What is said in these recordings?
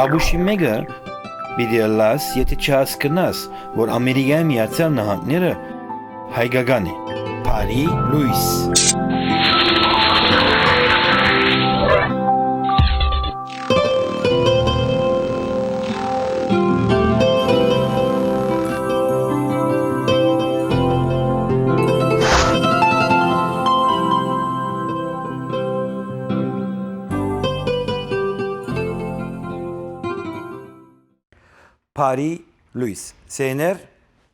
Աբուշի մեկը պիտի լաս, եթե չհասկնաս, որ Ամերիկայի Միացյալ Նահանգները հայկական է, Փարի Լուիս։ Փարի Լուիս, սեներ,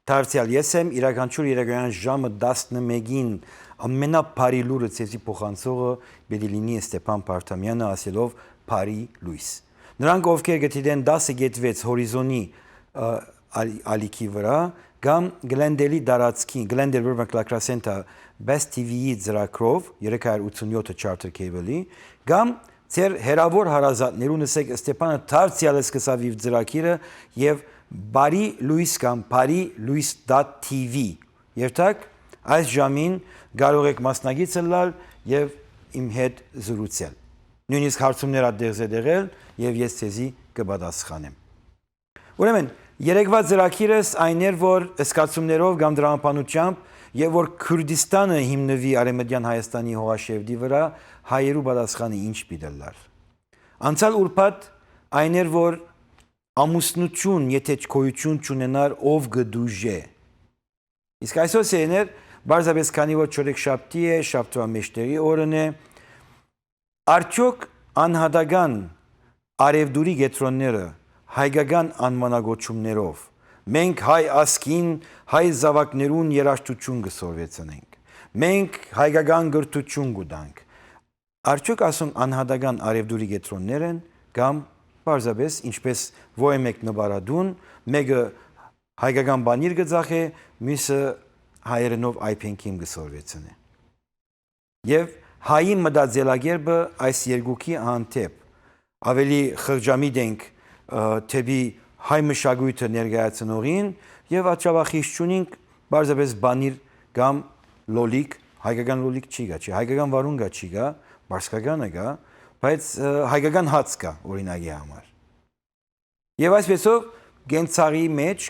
դարձյալ ես եմ իրականչուր իրականյան ժամը 11-ին ամենափարի լուրը ցեզի փոխանցողը պետք է լինի Ստեփան Փարթամյանը ասելով Փարի Լուիս։ Նրանք ովքեր գտիդեն 10.6 հորիզոնի ալիքի վրա կամ Գլենդելի դարածքի Գլենդել Ռոբերտ Best TV-ի ծրագրով 387 charter cable-ի կամ Ձեր հերավոր հարազատներուն ասեք Ստեփանը դարձյալ սկսավ իր ծրագիրը եւ բարի լուիս կամ բարի լուիս.tv երթակ այս ժամին կարող եք մասնագիծ լալ եւ իմ հետ զրուցել նույնիսկ հարցումներ ադերձել եւ ես ցեզի կպատասխանեմ ուրեմն երեկվա ծրագիրս այն էր որ սկացումներով կամ դրամապանությամբ եւ որ Քուրդիստանը հիմնվի Արեմեդյան Հայաստանի հողաշերտի վրա հայերու պատասխանը ինչ պիտի լար անցալ ուրբաթ այն էր որ ամուսնություն եթե չկոյություն չունենար ով գդուժե իսկ այսօր սեներ բարձրապես քանի որ չորեքշաբթի է շաբթվա մեջտեղի օրն է արդյոք անհատական արևդուրի գետրոնները հայկական անմանագոչումներով մենք հայ ասկին հայ զավակներուն երաժշտություն կսորվեցնենք մենք հայկական գրթություն կտանք արդյոք ասում անհատական արևդուրի գետրոններ են կամ բարձրապես ինչպես ոյ մեկ նվարադուն մեկը հայկական բանիր գծախ է մյուսը հայերենով այփենքին կսորվեցնե եւ հայի մտածելակերպը այս երկուքի հանդեպ ավելի խղճամիտ ենք թեպի հայ մշակույթը ներկայացնողին եւ աչավախիչ չունենք բարձրապես բանիր կամ լոլիկ հայկական լոլիկ չի գա չի հայկական վարուն գա չի գա բարսկականը գա բայց հայկական հաց կա օրինակի համար եւ այսպեսով գենցաղի մեջ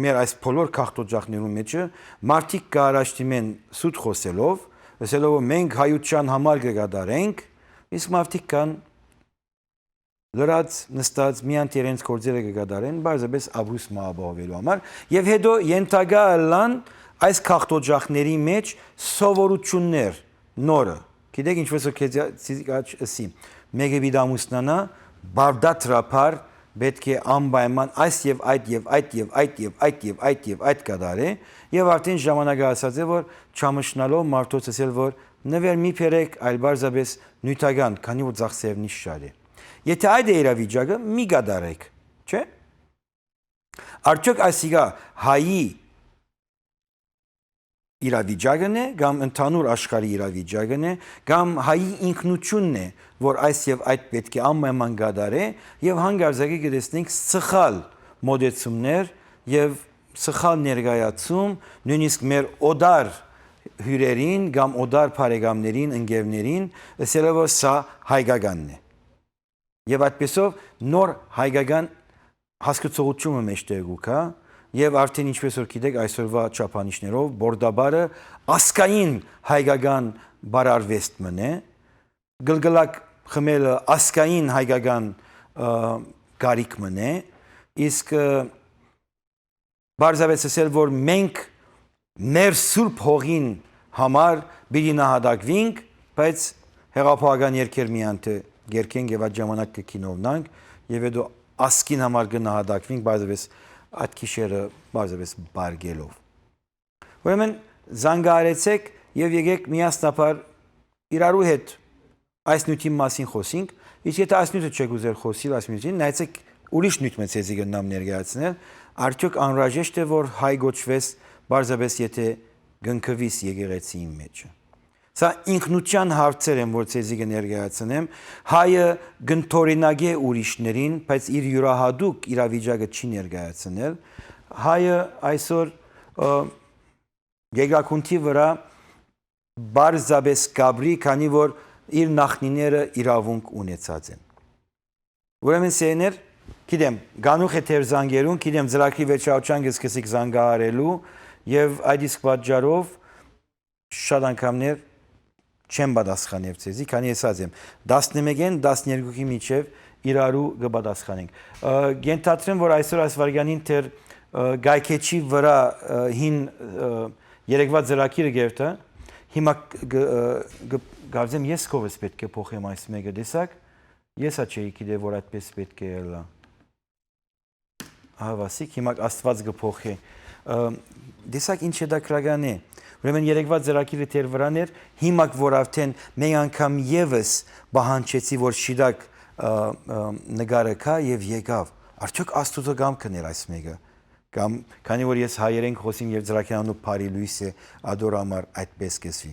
մեր այս բոլոր քաղաքտոջախներու մեջը մարդիկ կարաշտիմեն սուտ խոսելով ասելով մենք հայության համար կգադարենք իսկ մարդիկ կան լրած նստած միան իրենց գործերը կգադարեն բարձրապես աբրուս մահաբովելու համար եւ հետո ենթագա լան այս քաղաքտոջախների մեջ սովորություններ նորը գիտեք ինչպես ասի մեկը վիդամուսնանա բարդատրապար պետք է անպայման այս եւ այդ եւ այդ եւ այդ եւ այդ եւ այդ եւ այդ կդարե եւ արդեն ժամանակը ասած է որ չամշնալով մարդոց ասել որ նվեր մի փերեք այլ բարձրապես նյութական քանի որ ծախսերն իշար է եթե այդ է իրավիճակը մի գադարեք չէ արդյոք այսիգա հայի իրավիճակն է կամ ընդհանուր աշխարհի իրավիճակն է կամ հայի ինքնությունն է որ այս եւ այդ պետք է անպայման գադարե եւ հանգարձակի գտեսնենք սխալ մոդեցումներ եւ սխալ ներկայացում նույնիսկ մեր օդար հյուրերին կամ օդար բարեկամներին ընկերներին ասելով որ սա հայկականն է եւ այդպեսով նոր հայկական հասկացողությունը մեջտեղու կա եւ արդեն ինչպես որ գիտեք այսօրվա չափանիշներով բորդաբարը ասկային հայկական բարարվեստ մնե գլգլակ խմելը ասկային հայկական գարիկ մնե իսկ բարձրապես ասել որ մենք մեր սուրբ հողին համար բիդի նահատակվենք բայց հեղափոխական երկեր միանթե գերքենք եւ այդ ժամանակ կքինովնանք եւ հետո ասկին համար կնահատակվենք բարձրապես այդ քիշերը բարձրապես բարգելով ուրեմն զանգահարեցեք եւ եկեք միասնապար իրարու հետ այս նյութի մասին խոսենք իսկ եթե այս նյութը չեք ուզել խոսիլ այս նյութին նայեցեք ուրիշ նյութ մեծեզի գնամ ներկայացնել արդյոք անհրաժեշտ է որ հայ գոչվես բարձրապես եթե գնքվիս եկեղեցիի մեջը Սա ինքնության հարցեր են, որ ցեզի կներկայացնեմ, հայը գնթորինագե ուրիշներին, բայց իր յուրահատուկ իրավիճակը չի ներկայացնել, հայը այսօր Գեգակունթի վրա բարձաբես կաբրի, քանի որ իր նախնիները իրավունք ունեցած են։ Ուրեմն սեներ, գիտեմ, գանուխ է թեր զանգերուն, գիտեմ ծրագրի վերջավորության սկսիկ զանգահարելու եւ այդ իսկ պատճառով շատ անգամներ չեմ պատասխանել ցեզի, քանի ասած եմ 11-ին 12-ի միջև իրարու կպատասխանենք։ Գենթատրեմ, որ այսօր այսվարգանին թեր գայքեչի վրա հին երեկվա ծրագիրը գերտա, հիմա գարձեմ ես կովս պետք է փոխեմ այս մեկը դեսակ, ես չէի գիտե որ այդպես պետք է ելա։ Հավասիկ, հիմա աստված կփոխի։ Դեսակ ինչ է դա քրագան է։ Ուրեմն երեկվա ծրագիրը թեր վրան էր, հիմա որ արդեն մեկ անգամ եւս բահանջեցի որ շիդակ նկարը կա եւ եկավ։ Արդյոք աստուծո կամ կներ այս մեկը։ Կամ քանի որ ես հայերեն խոսիմ եւ ծրագիրանու բարի լույս է ադորամար այդպես կեսվի։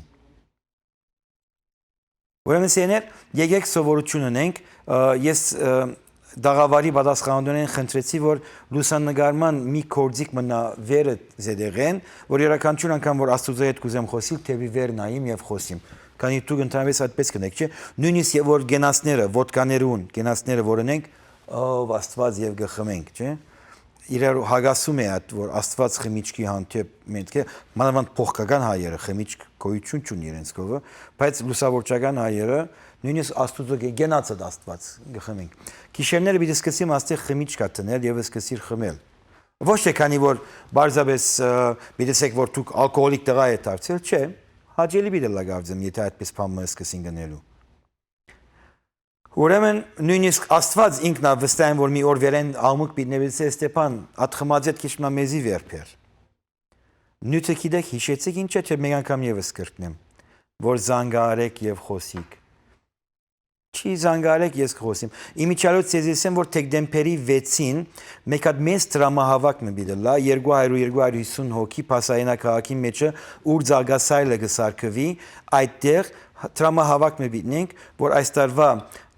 Ուրեմն սեներ, եկեք սովորություն ունենք, ես դաղավարի պատասխանատուներին խնդրեցի, որ լուսանկարման մի կորձիկ մնա վերը զեդեղեն, որ յուրաքանչյուր անգամ որ աստուծո հետ կուզեմ խոսիլ, թեպի վեր նայիմ եւ խոսիմ։ Քանի դուք ընդհանրապես այդպես կնեք, չէ՞։ Նույնիսկ եւ որ գենասները, ոդկաներուն, գենասները որ ունենք, ով աստված եւ գխմենք, չէ՞։ Իրար հագասում է այդ որ աստված խմիչքի հանդեպ մենք է մանավանդ փոխկական հայերը խմիչք գոյություն չունի իրենց կողը բայց լուսավորչական հայերը նույնիսկ աստուծո գենացը աստված գխմենք գիշերները պիտի սկսեմ աստեղ խմիչք կտնել եւ սկսիր խմել ոչ թե քանի որ բարձաբես պիտի որ դուք ալկոհոլիկ տղա եք դարձել չէ հաճելի պիտի լագարձեմ եթե այդպես բանը սկսին գնելու Ուրեմն նույնիսկ աստված ինքնա վստահ որ մի օր վերեն աղմուկ պիտնևելսե Ստեփան ատխմաձետ քիչմա մեզի վերփեր Նյութը գիտեք հիշեցիք ինչ է թե մեկ անգամ եւս կրկնեմ որ զանգարեք եւ խոսիկ Չի զանգարեք ես խոսիմ Իմիջիալոց ցեզեսեմ որ դեկտեմբերի 6-ին մեկ հատ մեծ դրամահավաք մը բիդելա 200-250 հոգի Փասայինա քաղաքի մեջը ուր զարգասայլը գսարկվի այդտեղ դրամահավաք մը բիդնենք որ այս տարվա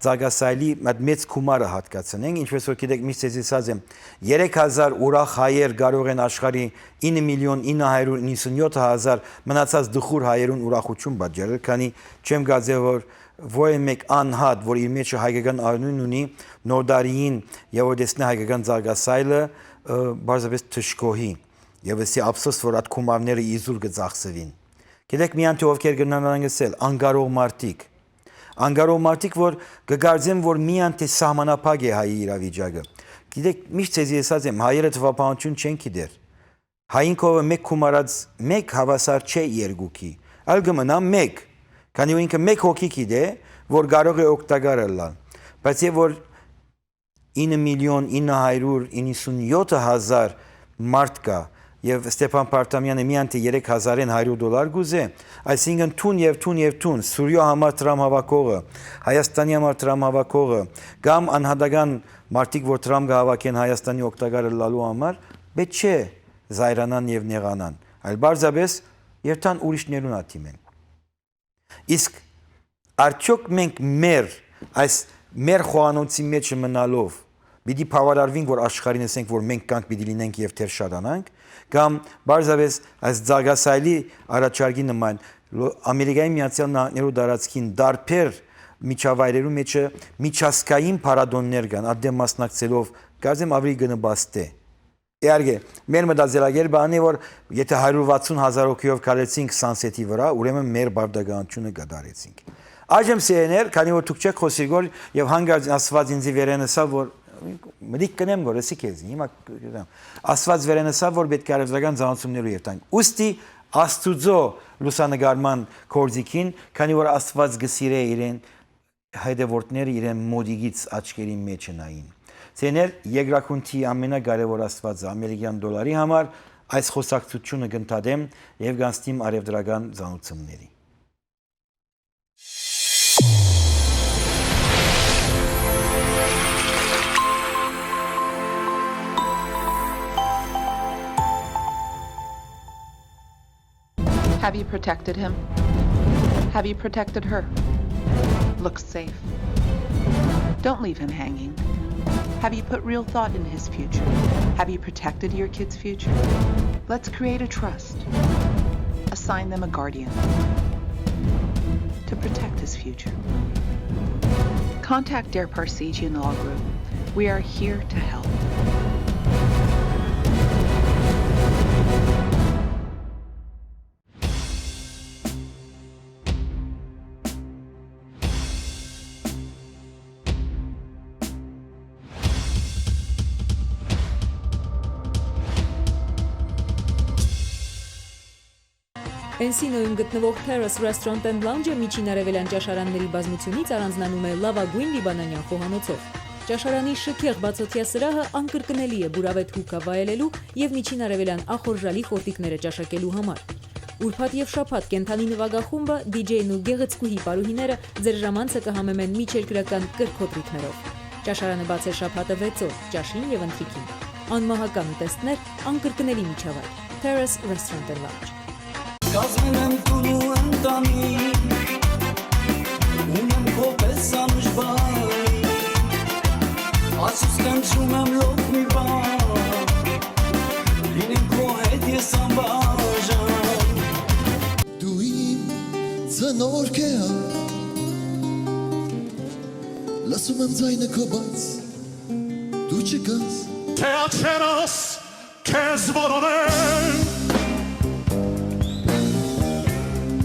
Զարգասայլի մեծ գումարը հատկացնենք, ինչպես որ գիտեք միշտ ասած եմ 3000 ուրախ հայեր կարող են աշխարհի 9.997.000 մնացած դխուր հայերուն ուրախություն պատճառել, քանի չեմ գազե որ ոյ մեկ անհատ, որ իր մեջ հայկական արյուն ունի, նորդարիին եւ ոդեսնա հայկական Զարգասայլը բարձրապես թշկոհի եւ էսի ափսոս որ այդ գումարները իզուր գծախսվին։ Գիտեք մի անտի ովքեր գնանան գսել անգարող մարտիկ Անգարով մարդիկ, որ գգարձեմ, որ միան թե սահմանապակ է հայի իրավիճակը։ Գիտեք, միշտ ցեզի ասած եմ, հայերը թվապանություն չեն գիտեր։ Հային կովը մեկ կումարած մեկ հավասար չէ երկուքի, այլ գմնա մեկ, քանի որ ինքը մեկ հոգի գիտե, որ կարող է օգտակար լալ։ Բայց եւ որ 9.997.000 մարդ կա Եվ Ստեփան Պարտամյանը միան թե $3,100 գուզե, այսինքն թուն եւ թուն եւ թուն Սուրյո համար տրամհավաքողը, Հայաստանի համար տրամհավաքողը, կամ անհատական մարդիկ, որ տրամ կհավաքեն Հայաստանի օգտակարը լալու համար, պետք չէ զայրանան եւ նեղանան, այլ բարձրապես երթան ուրիշներուն ատիմեն։ Իսկ արդյոք մենք մեր խոհանոցի մեջ մնալով Պիտի բավարարվենք, որ աշխարհին ասենք, որ մենք կանք պիտի լինենք եւ թեր շատանանք, կամ բարձրապես այս Զարգասայլի առաջարկի նման Ամերիկայի Միացյալ Նահանգներու դարածքին դարբեր միջավայրերու մեջ միջազգային փառատոններ կան, ադեմ մասնակցելով, կարծեմ ավելի գնաբաստ է։ Իհարկե, մեր մտածելակերպը բանը որ եթե 160,000 հոգիով կարեցինք Սանսետի վրա, ուրեմն մեր բարդականությունը կդարեցինք։ Այժմ սեներ, քանի որ դուք չեք խոսիգոր եւ հանգարց ասված ինձի վերենսա որ Մդիկ կնեմ գոր, էսի քեզ, հիմա ասված վերենսա որ պետք է արևելական զանացումներու երթանք։ Ուստի աստուծո լուսանգարման կորձիկին, քանի որ աստված գսիրե իրեն հայդեվորտները իրեն մոդիգից աչքերի մեջ նային։ Ցեներ երկրակունթի ամենակարևոր աստվածը ամերիկյան դոլարի համար այս խոսակցությունը կընդհատեմ եւ գանցնիմ արևդրական զանացումների։ Have you protected him? Have you protected her? Looks safe. Don't leave him hanging. Have you put real thought in his future? Have you protected your kid's future? Let's create a trust. Assign them a guardian to protect his future. Contact Dare Parsegian Law Group. We are here to help. Էնսինոյում գտնվող Terrace Restaurant and Lounge-ը միջին արևելյան ճաշարանների բազմությունից առանձնանում է լավագույն լիբանանյան խոհանոցով։ Ճաշարանի շքեղ բացօթյա սրահը անկրկնելի է բուրավետ հուկա վայելելու եւ միջին արևելյան ախորժալի խորտիկները ճաշակելու համար։ Ուրբաթ եւ շաբաթ կենթանի նվագախումբը, DJ-ն ու գեղեցկուհի պարուհիները ձեր ժամանցը կհամեմեն միջերկրական կրքոտ ռիթմերով։ Ճաշարանը բաց է շաբաթը 6 օր, ճաշին եւ ընթրիքին։ Անմահական ուտեստներ, անկրկնելի միջավայր։ Terrace Restaurant and Lounge։ Կազմում եմ տունու ընտանի Ունեմ քո պես անժբայ Ասուս կանչում եմ լոք մի բան Լինեմ քո հետ ես անբաժան Դու իմ ծնորք է Լսում եմ ձայնը քո բայց Դու չկաս Թե աչերս քեզ որոնեմ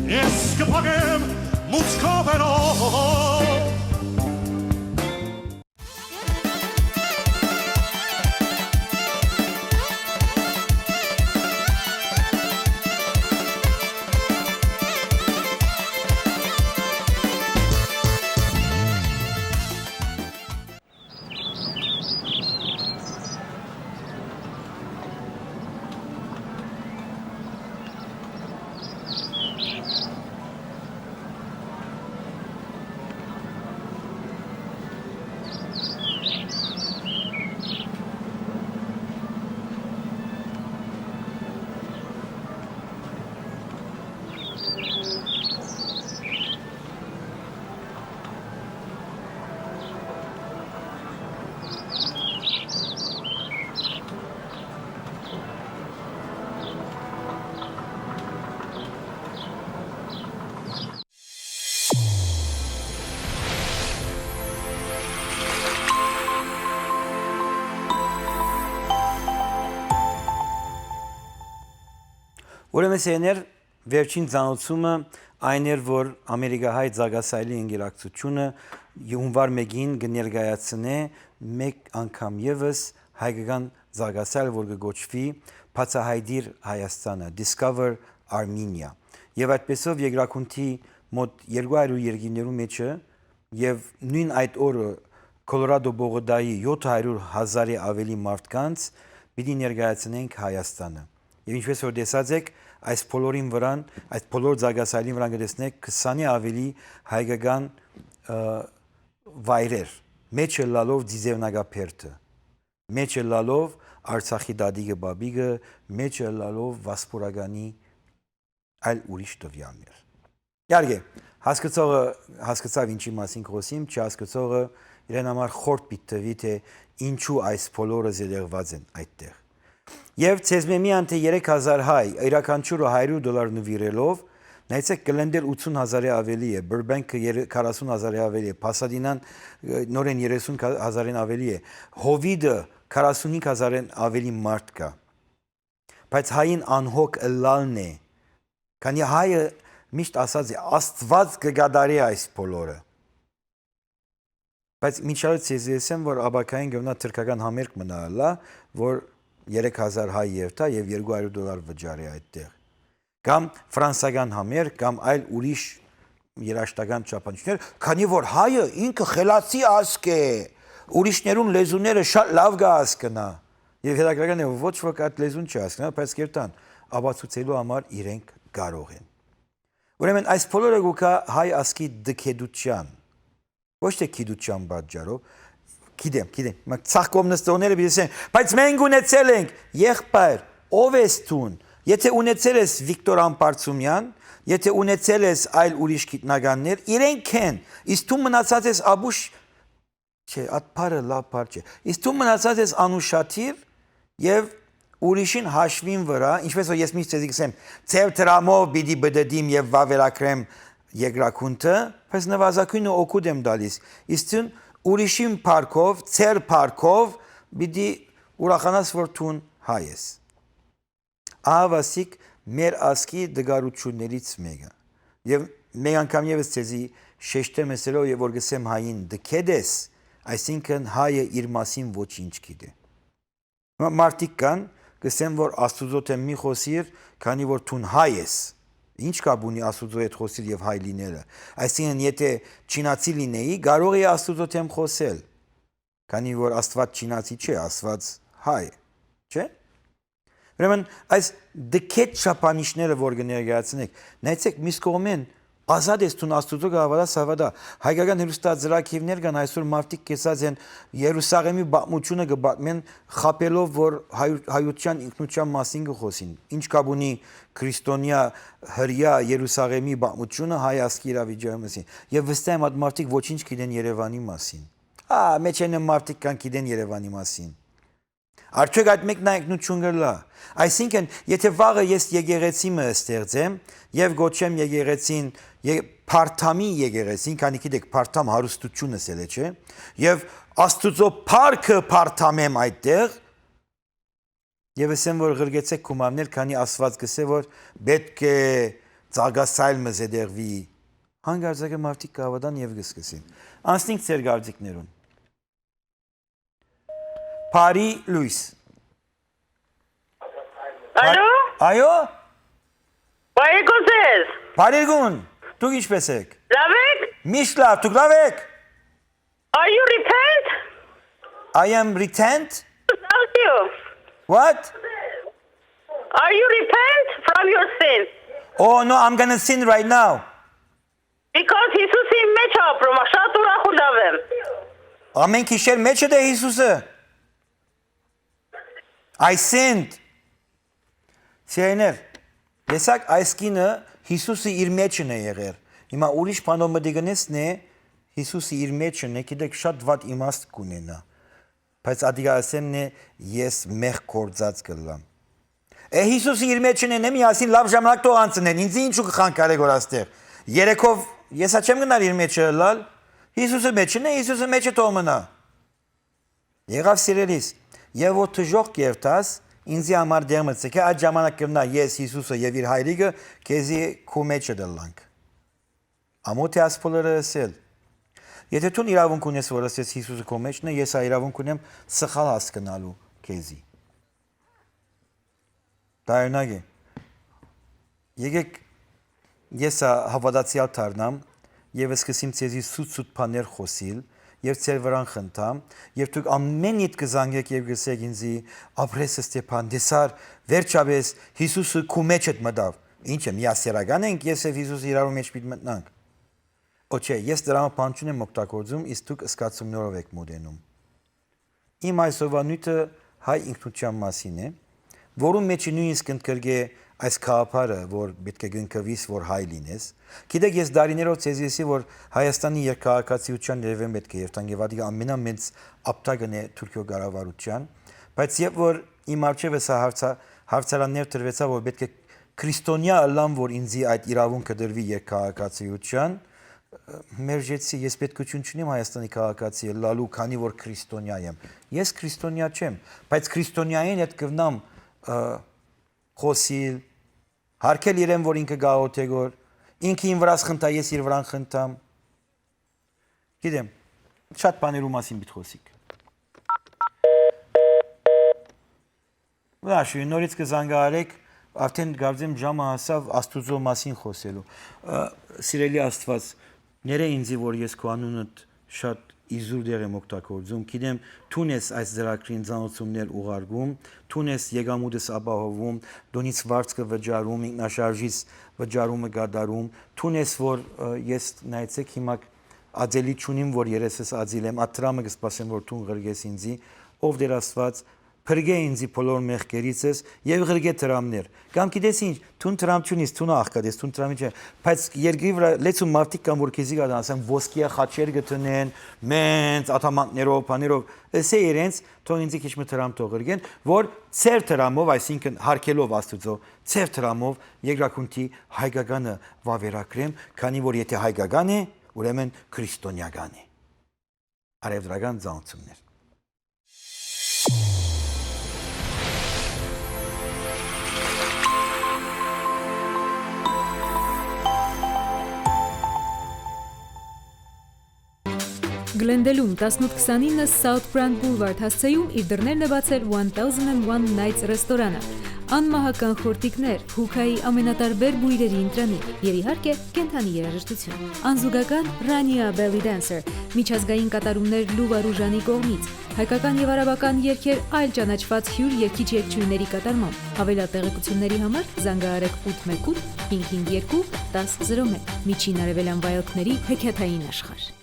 Ես կփակեմ մուծքովերով Ուրեմն սեներ վերջին ցանոցումը այն էր, որ ամերիկահայ ցագասայլի ինգերակցությունը հունվար 1-ին կներկայացնե մեկ անգամ եւս հայկական ցագասայլ, որ կգոչվի Բացահայտիր Հայաստանը, Discover Armenia։ Եվ այդպեսով երկրակունթի մոտ 200 երկիներու մեջը եւ նույն այդ օրը Կոլորադո բողոդայի 700,000-ի ավելի մարդկանց պիտի ներկայացնենք Հայաստանը։ Եվ ինչպես որ տեսած եք, այս բոլորին վրան, այս բոլոր ցագասայլին վրան կտեսնեք 20-ի ավելի հայկական վայրեր, մեջը լալով Ձիզևնագապերտը, մեջը լալով Արցախի դադիգը բաբիգը, մեջը լալով Վասպուրականի այլ ուրիշ տվյալներ։ Իհարկե, հասկացողը հասկացավ ինչի մասին խոսիմ, չհասկացողը իրեն համար խորտ պիտի թե ինչու այս բոլորը զերեղված են այդտեղ։ Եվ ցեզմեմյան թե 3000 հայ իրականչուրը $100 նվիրելով նայեցեք կլենդեր 80,000-ի ավելի է, Բրբենքը 40,000-ի ավելի է, Փասադինան նորեն 30,000-ին ավելի է, Հովիդը 45,000-ին ավելի մարդ կա։ Բայց հային անհոգ ըլլալն է, քանի հայը միշտ ասած է Աստված կգադարի այս բոլորը։ Բայց միջալից ես եմ, որ աբակային գնա թրքական համերգ մնալա, որ 3000 հայ երթա եւ $200 վճարի այդտեղ։ Կամ ֆրանսիական համեր, կամ այլ ուրիշ երաշտական չափանիշներ, քանի որ հայը ինքը խելացի ազգ է, ուրիշներուն լեզուները շատ լավ կհասկանա։ Եվ հետաքրքրական է ոչ ոք այդ լեզուն չհասկանա, բայց կերտան ապացուցելու համար իրենք կարող են։ Ուրեմն այս բոլորը գուկա հայ ազգի դքեդության, ոչ թե գիտության պատճառով, Գիտեմ, մենք ցախկոմ նստողները բիզեն, բայց մենք ունեցել ենք եղբայր, ով ես տուն, եթե ունեցել ես Վիկտոր Ամպարծումյան, եթե ունեցել ես այլ ուրիշ գիտնականներ, իրենք են, իսկ դու մնացած ես Աբուշ, չէ, այդ բառը լավ բառ չէ, իսկ դու մնացած ես Անուշաթիր եւ ուրիշին հաշվին վրա, ինչպես որ ես միշտ ցեզի կսեմ, ծեր դրամով պիտի բդդիմ եւ վավերակրեմ երկրակունտը, բայց նվազագույնը օգուտ եմ դալիս։ Իսկ ցուն ուրիշին парքով, ծեր парքով պիտի ուրախանաս որ տուն հայ ես։ Ահավասիկ մեր ասկի դգարություններից մեկը։ Եվ մեկ անգամ եւս ցեզի շեշտեմ էսելով եւ որ գսեմ հային դքեդես, այսինքն հայը իր մասին ոչինչ գիտե։ Մարդիկ կան, գսեմ որ Աստուծո դեմ մի խոսիր, քանի որ տուն հայ ես։ Ինչ կա բունի Աստուծո հետ խոսիր եւ հայ լինելը։ Այսինքն եթե չինացի լինեի, կարող էի Աստուծո դեմ խոսել։ Քանի որ Աստված չինացի չէ, Աստված հայ, չէ՞։ Ուրեմն այս դքետ շապանիշները որ կներկայացնեք, նայեցեք միս կողմեն ազատ ես տուն Աստուծո գավառա սավադա հայկական հերոստաձրակիվներ կան այսօր մարդիկ կեսած են Երուսաղեմի բացմությունը կբացմեն խապելով որ հայության ինքնության մասին կխոսին ինչ կա բունի քրիստոնյա հրյա Երուսաղեմի բացմությունը հայ ասկի իրավիճակի մասին եւ վստահ եմ այդ մարդիկ ոչինչ գիտեն Երևանի մասին մեջ են մարդիկ կան գիտեն Երևանի մասին Արդյոք այդ մեկն ինքնություն գլա այսինքն եթե վաղը ես եկեղեցի մը ստեղծեմ եւ գոչեմ եկեղեցին Փարթամի եկեղեցին, քանի գիտեք Փարթամ հարստությունս էլ է, չէ՞։ Եվ Աստուծո парքը Փարթամեմ այդտեղ։ Եվ ասեմ որ ղրգեցեք կումամներ, քանի Աստված գսե որ պետք է ծագասայլ մը զդերվի։ Հանգարձակը մարդիկ կավադան եւ գսկսին։ Անցնենք ծեր գարձիկներուն։ Փարի լույս։ Ալո։ Այո։ Բայեկոսես։ Բարերգուն, դուք ինչպես եք։ Լավ եք։ Միշտ լավ, դուք լավ եք։ Are you repent? I am retent. Thank you. What? Are you repent from your sin? Oh no, I'm gonna sin right now. Because Հիսուսի մեջ ապրում, շատ ուրախ եմ։ Ամեն քիշեր մեջը դե Հիսուսը։ I sinned. Սիրեներ, եսակ այս կինը Հիսուսը իր մեջն է եղեր։ Հիմա ուրիշ բանով մտիգնեսն է Հիսուսը իր մեջն է, գիտեք շատ վատ իմաստ կունենա։ Բայց ադիգասենն է ես մեղ կործած կլամ։ Հիսուսը իր մեջն է, միասին լավ ժամանակ տող անցնեն, ինձ ինչու կխանգարեք որ աստեղ։ Երեքով եսա չեմ գնալ իր մեջը լալ։ Հիսուսը մեջն է, Հիսուսը մեջը թող մնա։ Եղավ սիրելիս, եւ որ թժող կերտաս ինձի համար դերմծեք, այդ ժամանակ կմնա ես Հիսուսը եւ իր հայրիկը քեզի քո մեջը դլանք։ Ամոթի ասփոլերը ասել։ Եթե դու իրավունք ունես որ ասես Հիսուսը քո մեջն է, ես ա իրավունք ունեմ սխալ հասկանալու քեզի։ Դայնագ է։ Եկեք ես հավատացյալ դառնամ եւ սկսեմ ցեզի սուտ բաներ խոսիլ եւ ծեր վրան խնդամ եւ դուք ամեն իդ կզանգեք եւ գսեք ինձի ապրեսը Ստեփան դեսար վերջապես Հիսուսը քու մեջ հետ մտավ ինչ է միասերական ենք ես եւ Հիսուսը իրարու մեջ պիտի մտնանք Օչե ես դրամը բանջուն եմ օգտագործում իսկ դուք սկացումներով եք մոդենում իմ այսօրվա նույնը հայ ինքնության մասին է որում մեջ նույնիսկ ընդգրկե այս քաղաքարը որ պետք է գնկվիս որ հայ լինես գիտեք ես դարիներով ցեզիսի որ Հայաստանի երկքաղաքացիության ներվեմ պետք է երթան եւ ադի ամենամեծ ապտակն է Թուրքիո գարավարության բայց երբ որ իմ արչեւս հարցարաններ տրվեցա որ պետք է քրիստոնյա ըլլամ որ ինձի այդ իրավունքը դրվի երկքաղաքացիության մերժեցի ես պետքություն չունեմ Հայաստանի քաղաքացի լալու քանի որ քրիստոնյա եմ ես քրիստոնյա չեմ բայց քրիստոնյային հետ կվնամ խոսիլ հարկել իրեն որ ինքը գաղութեգոր ինքը ին վրաս խնդա ես իր վրան խնդամ գիտեմ շատ բաներու մասին պիտի խոսիկ Վաշի նորից կզանգահարեք արդեն գարձեմ ժամը հասավ Աստուծո մասին խոսելու սիրելի Աստված ները ինձի որ ես քո անունդ շատ իզուր դեր եմ օգտագործում գիտեմ թունես այս ծրագրին ցանոթություններ ուղարկում թունես եկամուտս ապահովում դոնից վարձքը վճարում ինքնաշարժից վճարումը գադարում թունես որ ես նայեցեք հիմա ածելի չունիմ որ երեսս ածիլ եմ աթրամը կսպասեմ որ թուն ղրգես ինձի ով դեր Աստված փրկե ինձի բոլոր մեղքերիցս եւ ղրգե տրամներ։ Կամ գիտես ինչ, թուն տրամչունից, թուն աղկադես, թուն տրամիչ, բայց երկրի վրա լեցու մարդիկ կան, որ քեզի գան, ասեն ոսկիա խաչեր գտնեն, մենց աթամանտներով, բաներով, ասե իրենց թող ինձի քիչ մի տրամ թողրգեն, որ ծեր տրամով, այսինքն հարկելով Աստծո, ծեր տրամով երկրակունքի հայկականը վավերագրեմ, քանի որ եթե հայկական է, ուրեմն քրիստոնեական է։ Արևդրական ծանոթություններ։ Գլենդելում 1829 South Brand Boulevard հասցեում իր դռներն է բացել 1001 Nights ռեստորանը։ Անմահական խորտիկներ, հուքայի ամենատարբեր բույրերի ընտրանիք եւ իհարկե կենթանի երաժշտություն։ Անզուգական Rania Belly Dancer, միջազգային կատարումներ Լուվա Ռուժանի կողմից, հայկական եւ արաբական երգեր այլ ճանաչված հյուր երգիչ երգչուհիների կատարմամբ։ Հավելյալ տեղեկությունների համար զանգահարեք 818 552 1001 Միջին արևելյան վայելքների հեքիաթային աշխարհ։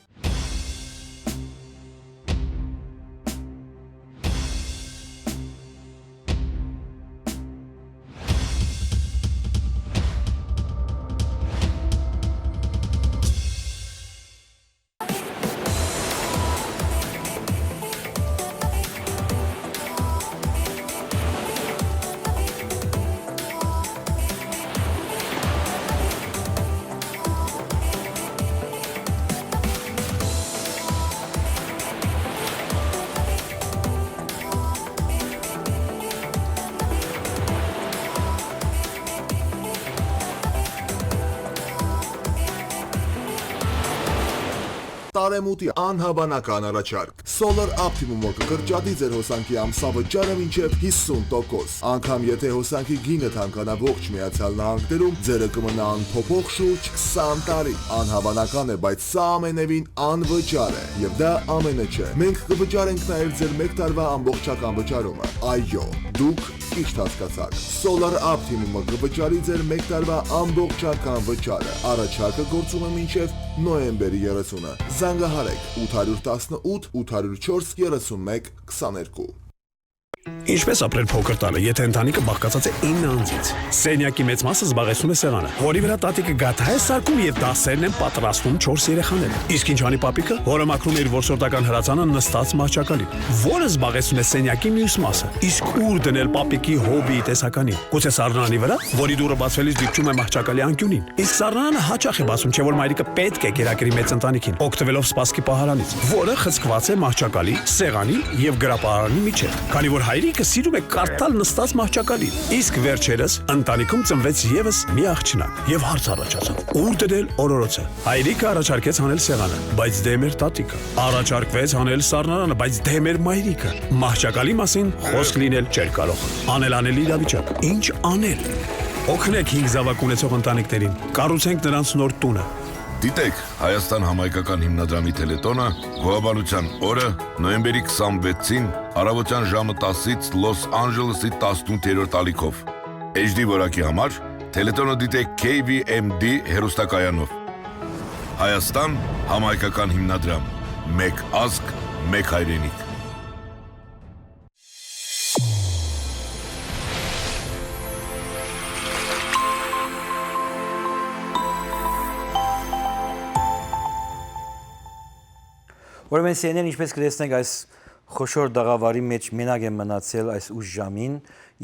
Տարեմուտի անհաբանական առաջարկ։ Solar Optimum-ը կկրճատի ձեր հոսանքի ամսավճարը մինչև 50%։ Անգամ եթե հոսանքի գինը թանկանա ողջ Միացյալ Նահանգներում, ձերը կմնա անփոփոխ շուրջ 20 տարի։ Անհաբանական է, բայց սա ամենևին անվճար է, եւ դա ամենը չէ։ Մենք կվճարենք նաեւ ձեր 1 տարվա ամբողջական վճարումը։ Այո, դուք ճիշտ հասկացաք։ Solar Optimum-ը կվճարի ձեր 1 տարվա ամբողջական վճարը։ Առաջարկը գործում է մինչև նոյեմբերի 30-ը։ Զանգահարեք 818 804 31 22։ Ինչպես ապրել փոքր տանը, եթե ընտանիքը բաղկացած է 9 անձից։ Սենյակի մեծ մասը զբաղեցնում է սեղանը, որի վրա տատիկը գաթա է սարքում եւ դասերն են պատրաստում 4 երեխաները։ Իսկ ինչ անի պապիկը, որը մաքրում է իր որսորդական հրացանը նստած մահճակալին, որը զբաղեցնում է սենյակի մյուս մասը։ Իսկ ուր դնել պապիկի հոբիի տեսականին։ Գուցե սառնանի վրա, որի դուռը բացվելիս դիպչում է մահճակալի անկյունին։ Իսկ սառնանը հաճախ է բացում, չէ՞ որ մայրիկը պետք է գերակրի մեծ ընտանիքին, օգտվելով սպասքի պահարանից, որը խցկված է մահճակալի, սեղանի եւ գրապահարանի միջեւ։ Քանի որ հայրիկը սիրում է կարդալ նստած մահճակալին։ Իսկ վերջերս ընտանիքում ծնվեց եւս մի աղջնակ եւ հարց առաջացավ. ուր դնել օրորոցը։ Հայրիկը առաջարկեց հանել սեղանը, բայց դեմ էր տատիկը։ Առաջարկվեց հանել սառնարանը, բայց դեմ էր մայրիկը։ Մահճակալի մասին խոսք լինել չէր կարող։ Անելանելի իրավիճակ։ Ինչ անել։ Օգնեք 5 զավակ ունեցող ընտանիքներին։ Կառուցենք նրանց նոր տունը։ Դիտեք, Հայաստան համայնքական հիմնադրամի տելետոնը գոհաբանության օրը նոյեմբերի 26-ին առավոտյան ժամը 10-ից Լոս Անջելեսի 18-րդ ալիքով։ HD որակի համար տելետոնը դիտեք KVMD հեռուստակայանով։ Հայաստան համայնքական հիմնադրամ, մեկ ազգ, մեկ հայրենիք։ Ուրեմն սեներն ինչպես կտեսնենք այս խոշոր դաղավարի մեջ մենակ եմ մնացել այս ուշ ժամին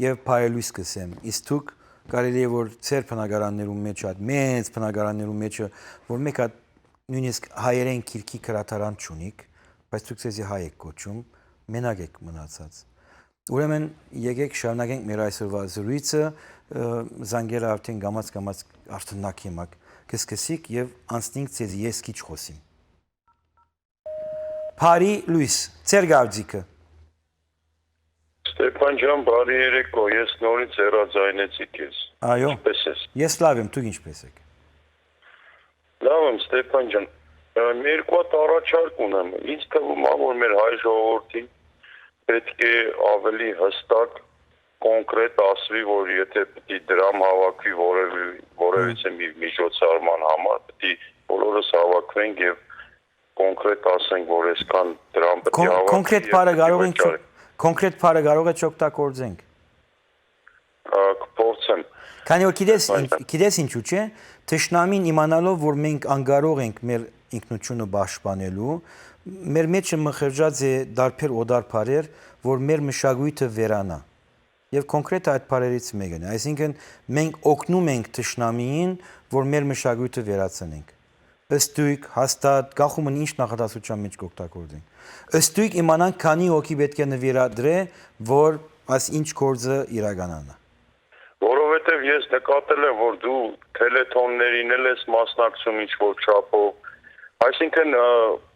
եւ փայլույս կսեմ։ Իսկ դուք կարելի է որ ծեր բնակարաններում մեջ այդ մեծ բնակարաններում մեջը որ մեկ հատ նույնիսկ հայերեն քիրքի քրատարան չունիք, բայց դուք ցեզի հայ եք կոչում, մենակ եք մնացած։ Ուրեմն եկեք շարունակենք մեր այսօրվա զրույցը, զանգերը արդեն գամած արդյունակ եմակ կսկսիկ եւ անցնենք ցեզի ես քիչ խոսիմ։ Բարի լույս, ծեր գավձիկը։ Ստեփան ջան, բարի երեկո, ես նորից հեռաձայնեցի քեզ։ Այո։ Ինչպես ես։ Ես լավ եմ, դուք ինչպես եք։ Լավ եմ, Ստեփան ջան։ Մի երկու հատ առաջարկ ունեմ։ Ինձ թվում է, որ մեր հայ ժողովրդին պետք է ավելի հստակ, կոնկրետ ասվի, որ եթե պետք է դրամ հավաքվի որևիցե մի միջոցառման համար, պետք է բոլորս հավաքվենք եւ կոնկրետ ասենք, որ այսքան դրամ պետք է հավաքվի։ Կոնկրետ բառը կարող է չօգտագործենք։ Կփորձեմ։ Քանի որ գիտես ինչու՞ չէ, թշնամին իմանալով, որ մենք անկարող ենք մեր ինքնությունը պաշտպանելու, մեր մեջը մխրճած է դարբեր օդար բառեր, որ մեր մշակույթը վերանա։ Եվ կոնկրետ այդ բառերից մեկն է, այսինքն մենք օգնում ենք թշնամիին, որ մեր մշակույթը վերացնենք։ Ըստույք, հաստատ, գախումը ինչ նախադասության մեջ կօգտագործենք։ Ըստույք իմանանք, քանի հոգի պետք է նվիրադրե, որ այս ինչ գործը իրականանա։ Որովհետև ես նկատել եմ, որ դու թելեթոններին էլ ես մասնակցում ինչ-որ չափով, այսինքն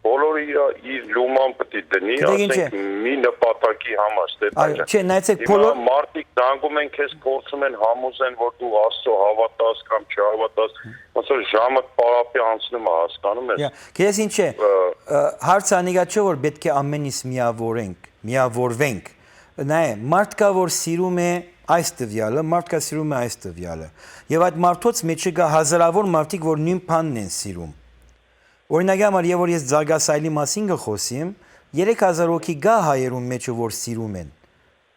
բոլորը իր լուման պետք է դնի, ասենք մի նպատակի համար, Ստեփան ջան։ Չէ, նայեցեք, բոլոր մարդիկ զանգում են քեզ, փորձում են համոզեն, որ դու Աստծո հավատաս կամ չհավատաս, ոնց որ ժամը պարապի անցնում է, հասկանում ես։ Գիտես ինչ է, հարցը անիկա չէ, որ պետք է ամեն ինչ միավորվենք։ Նայ, մարդ կա, որ սիրում է այս տվյալը, մարդ կա սիրում է այս տվյալը։ Եվ այդ մարդոց մեջը կա հազարավոր մարդիկ, որ նույն բանն են սիրում։ Օրինակ համար, եւ որ ես Զարգասայլի մասին գխոսեմ, 3000 հոգի գա հայերուն մեջը, որ սիրում են։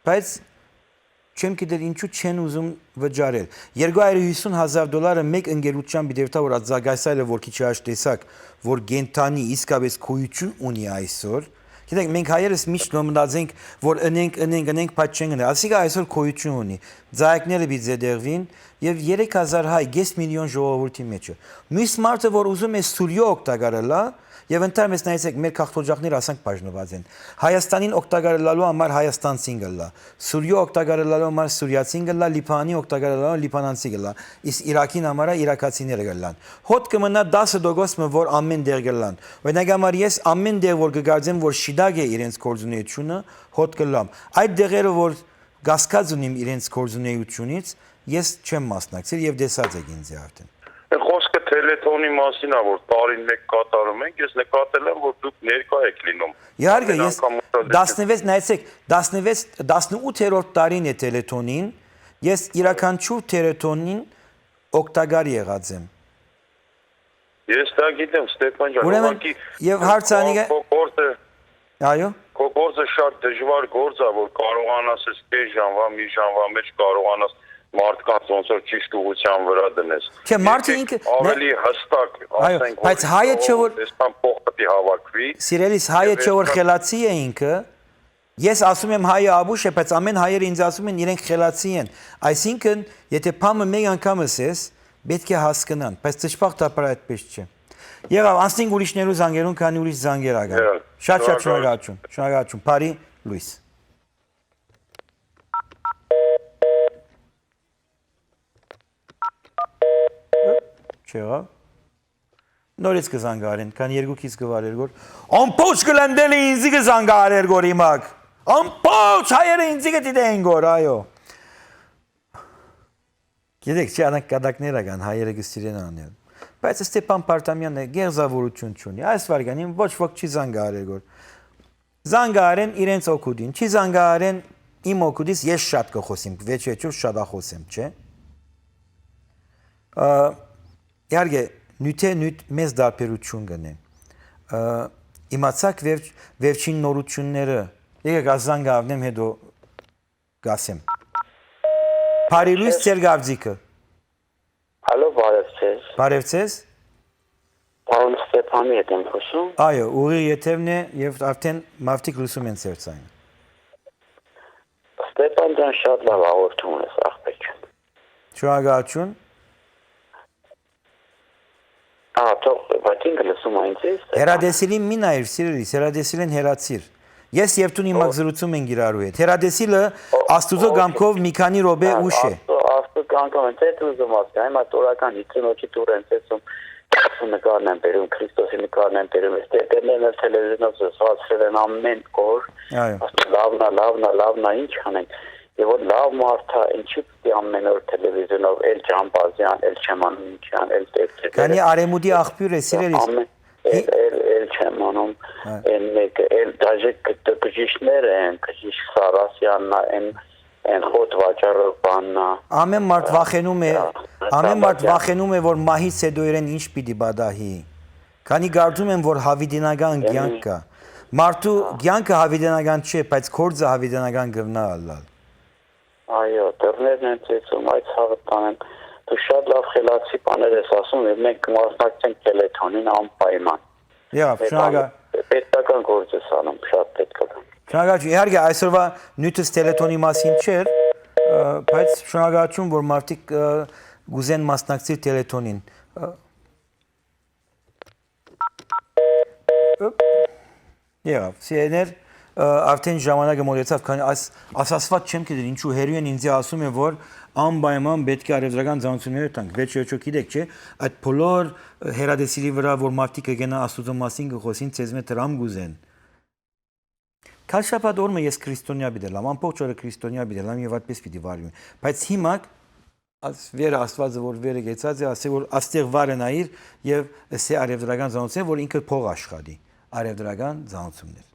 Բայց չեմ գիտեր ինչու չեն ուզում վճարել։ $250,000 մեկ ընկերության բիդերտա, որ Զարգասայլը որ քիչ հաշ տեսակ, որ գենտանի իսկապես քույություն ունի այսօր։ Գիտեք, մենք հայերս միշտ մտածենք, որ ընենք, բայց չեն գնա։ Ասիկա այսօր քույություն ունի։ Ձայակները պիտի դերվին եւ 3000 հայ 5 միլիոն ժողովրդի մեջ։ Մյուս մարդը, որ ուզում է սուրյո օգտագործելա, եւ ընդհանրապես նայեցեք, մեր քաղաքոջակները ասանք բաժնված են։ Հայաստանին օգտագործելու համար հայաստանցին գլա, սուրյո օգտագործելու համար սուրյացին գլա, լիբանանի օգտագործելու համար լիբանանցի գլա, իսկ Իրաքին համար իրաքացիները գլան։ Հոտ կմնա 10% որ ամեն դեր գլան։ Օրինակ համար ես ամեն դեր որ կգարձեմ, որ շիդագ է իրենց կորձունեությունը, հոտ կլամ։ Այդ դերերը որ գասկած ունիմ իրենց կորձունեությունից, ես չեմ մասնակցել եւ դեսած եք ինձ արդեն։ Խոսքը թելեթոնի մասին է, որ տարին մեկ կատարում ենք, ես նկատել եմ, որ դուք ներկա եք լինում։ Իհարկե, ես 16, նայեցեք, 18-րդ տարին է թելեթոնին, ես իրականչուր թելեթոնին օգտագար եղած եմ։ Ես դա գիտեմ, Ստեփան ջան, ուղղակի եւ հարցանիկը այո, քո գործը շատ դժվար գործ է, որ կարողանաս այս 5 ժամվա, մի ժամվա մեջ կարողանաս մարդկանց ոնց որ ճիշտ ուղղության վրա դնես։ Չէ, մարդը ինքը ավելի հստակ, ասենք, բայց հայը չէ որ այսքան փող պետք է հավաքվի։ Սիրելիս, հայը չէ որ խելացի է ինքը։ Ես ասում եմ հայը աբուշ է, բայց ամեն հայերը ինձ ասում են իրենք խելացի են։ Այսինքն, եթե փամը մեկ անգամ ասես, պետք է հասկանան, բայց ճշմարտաբար այդպես չէ։ Եղավ, անցնենք ուրիշներու զանգերուն, քանի ուրիշ զանգեր ական։ Շատ շնորհակալություն։ Շնորհակալություն, Փարի Լուիս։ Չեղավ։ Նորից կզանգարեն, քան երկուքից գվարեր գոր։ Ամպոչ կլանդել է ինձի կզանգարեր գոր իմակ։ Ամպոչ հայերը ինձի կտիտեին գոր, այո։ Գիտեք, չի անակ կադակներ ական հայերը կստիրեն անել։ Բայց Ստեփան Պարտամյանը գեղձավորություն չունի։ Այս վարկանին ոչ ոք չի զանգարեր գոր։ Զանգարեն իրենց օգուտին, չի զանգարեն իմ օգուտից ես շատ կխոսեմ, վեճ շատ ախոսեմ, չէ։ Իհարկե, նույթ մեծ դարբերություն գնե։ Իմացակ վերջին նորությունները, եկեք ազանգ ավնեմ հետո գասեմ։ Փարի Լուիս ծեր գավձիկը։ Ալո, բարև ձեզ։ Բարև ձեզ։ Պարոն Ստեփանի հետ եմ խոսում։ Այո, ուղի եթևն է եւ արդեն մարդիկ լսում են ձեր ցայնը։ Ստեփան ջան, շատ լավ հաղորդում ունես աղբեկ։ Շնորհակալություն։ Բայց ինքը լսում այնպես։ Հերադեսիլին մի նայր, սիրելիս, հերադեսիլեն հերացիր։ Ես եւ տուն իմակ զրուցում ենք իրարու հետ։ Հերադեսիլը Աստուծո գամքով մի քանի րոպե ուշ է։ Աստծո գամքով ընդ ուզում ասեմ, հիմա տորական 50-ի տուր են ցեցում նկարն են բերում, Քրիստոսի նկարն են բերում, ստերներն տելևիզիոնով զսացրել են ամեն օր։ Այո։ Լավնա, ինչ անենք։ Եվ որ լավ մարդա, ինչի՞ պիտի ամեն օր տելևիզիոնով էլ Ջամբազյան, էլ Չեմանունյան, էլ Տերտեր։ Քանի արեմուդի աղբյուր է, սիրելիս։ Էլ չեմ անում, էլ դաժե կտկժիշներ են, կժիշ Սարասյաննա, են խոտ վաճառող բաննա։ Ամեն մարդ վախենում է, որ մահից հետո իրեն ինչ պիտի բադահի։ Քանի գարդում են, որ հավիդինական կյանք կա։ Մարդու կյանքը հավիտենական չէ, բայց կորձը հավիտենական գտնա ալալ։ Այո, դեռներն են ծեցում այդ ցավը տանեմ։ Դու շատ լավ խելացի բաներ ես ասում, եւ մենք կմասնակցենք տելեթոնին անպայման։ Շնորհակալ։ Պետական գործ ես անում, շատ պետական։ Շնորհակալ, իհարկե այսօրվա նյութս տելեթոնի մասին չէր, բայց շնորհակալություն, որ մարդիկ գուզեն մասնակցել տելեթոնին։ Սիրելիներ, արդեն ժամանակը մոտեցավ, քանի ասացված չեմ գիտեր, ինչու հերույն ինձ ասում է, որ անպայման պետք է արևելական ծանոթությունները տանք, վերջո գիտեք, չէ, այդ բոլոր հերադեսիլի վրա, որ մարդիկ կգնան Աստծո մասին կխոսին, ցեզ մե դրամ գուզեն։ Քաշապատ օրը ես քրիստոնյա բիդելամ, ամբողջ օրը քրիստոնյա բիդելամ եւ այդպես պիտի վարվեմ։ Բայց հիմա վերը Աստվածը որ վերը գեցած է, ասե որ աստեղ վարը նայիր եւ ասե արևելական ծանոթություն, որ ինքը փող աշխատի, արևելական ծանոթություններ։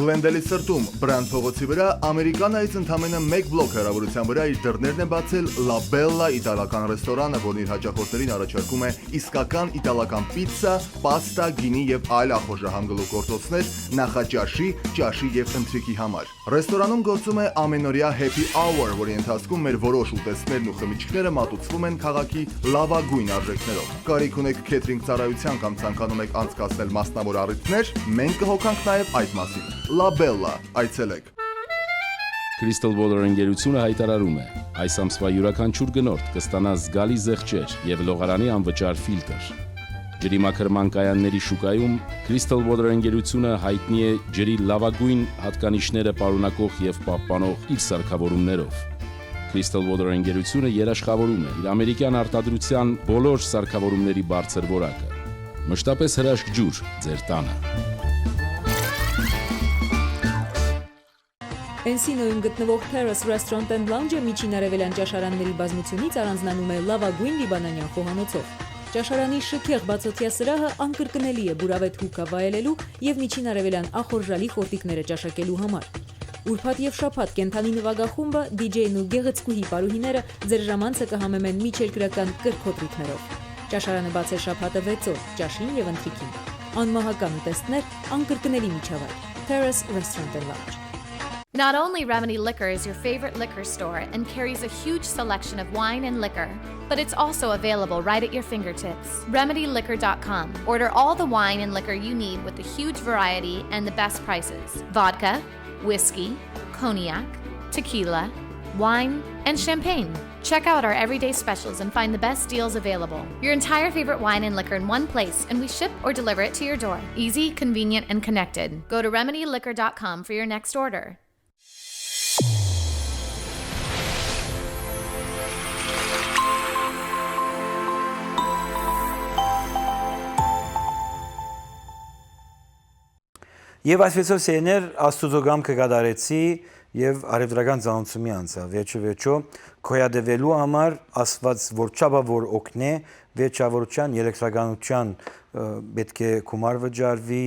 Գլենդելի սրտում բրանդ փողոցի վրա Ամերիկանայից ընդամենը 1 բլոկ հեռավորության վրա իր դռներն է բացել La Bella իտալական ռեստորանը, որն իր հաճախորդներին առաջարկում է իսկական իտալական պիցցա, պաստա, գինի եւ այլ ախորժահամ գլուխգործոցներ նախաճաշի, ճաշի եւ ընթրիքի համար։ Ռեստորանում գործում է ամենօրյա Happy Hour, որի ընթացքում մեր որոշ ուտեստներն ու խմիչքները մատուցվում են քաղաքի լավագույն արժեքներով։ Կարիք ունեք քեթրինգ ծառայության կամ ցանկանում եք անցկացնել մասնավոր առիթներ, մենք կհոգանք նաեւ այդ մասին։ La Bella, այցելեք։ Crystal Water ընկերությունը հայտարարում է. այս ամսվա յուրաքանչյուր գնորդ կստանա զգալի զեղչեր եւ լողարանի անվճար ֆիլտր։ Ջրի մաքրման կայանների շուկայում Crystal Water ընկերությունը հայտնի է ջրի լավագույն հատկանիշները պարունակող եւ պահպանող իր սարքավորումներով։ Crystal Water ընկերությունը երաշխավորում է իր ամերիկյան արտադրության բոլոր սարքավորումների բարձր որակը։ Մշտապես հրաշք ջուր ձեր տանը։ Էնսինոյում գտնվող Terrace Restaurant and Lounge-ը միջին արևելյան ճաշարանների բազմությունից առանձնանում է լավագույն լիբանանյան խոհանոցով։ Ճաշարանի շքեղ բացօթյա սրահը անկրկնելի է բուրավետ հուկա վայելելու եւ միջին արևելյան ախորժալի խորտիկները ճաշակելու համար։ Ուրբաթ եւ շաբաթ կենթանի նվագախումբը, DJ-ն ու գեղեցկուհի պարուհիները ձեր ժամանցը կհամեմեն միջերկրական կրքոտ ռիթմերով։ Ճաշարանը բաց է շաբաթը 6 օր, ճաշին եւ ընթրիքին։ Անմահական ուտեստներ, անկրկնելի միջավայր։ Terrace Restaurant and Lounge. Not only Remedy Liquor is your favorite liquor store and carries a huge selection of wine and liquor, but it's also available right at your fingertips. RemedyLiquor.com. Order all the wine and liquor you need with a huge variety and the best prices. Vodka, whiskey, cognac, tequila, wine, and champagne. Check out our everyday specials and find the best deals available. Your entire favorite wine and liquor in one place, and we ship or deliver it to your door. Easy, convenient, and connected. Go to RemedyLiquor.com for your next order. Եվ այսպեսով սերներ Աստուծո գամքը կատարեցի եւ արևդրական ծանոթությունի անցա վերջո կոյադևելու համար Աստված որ չափա որ օգնե վերջավորության էլեկտրականության պետք է գումար վճարվի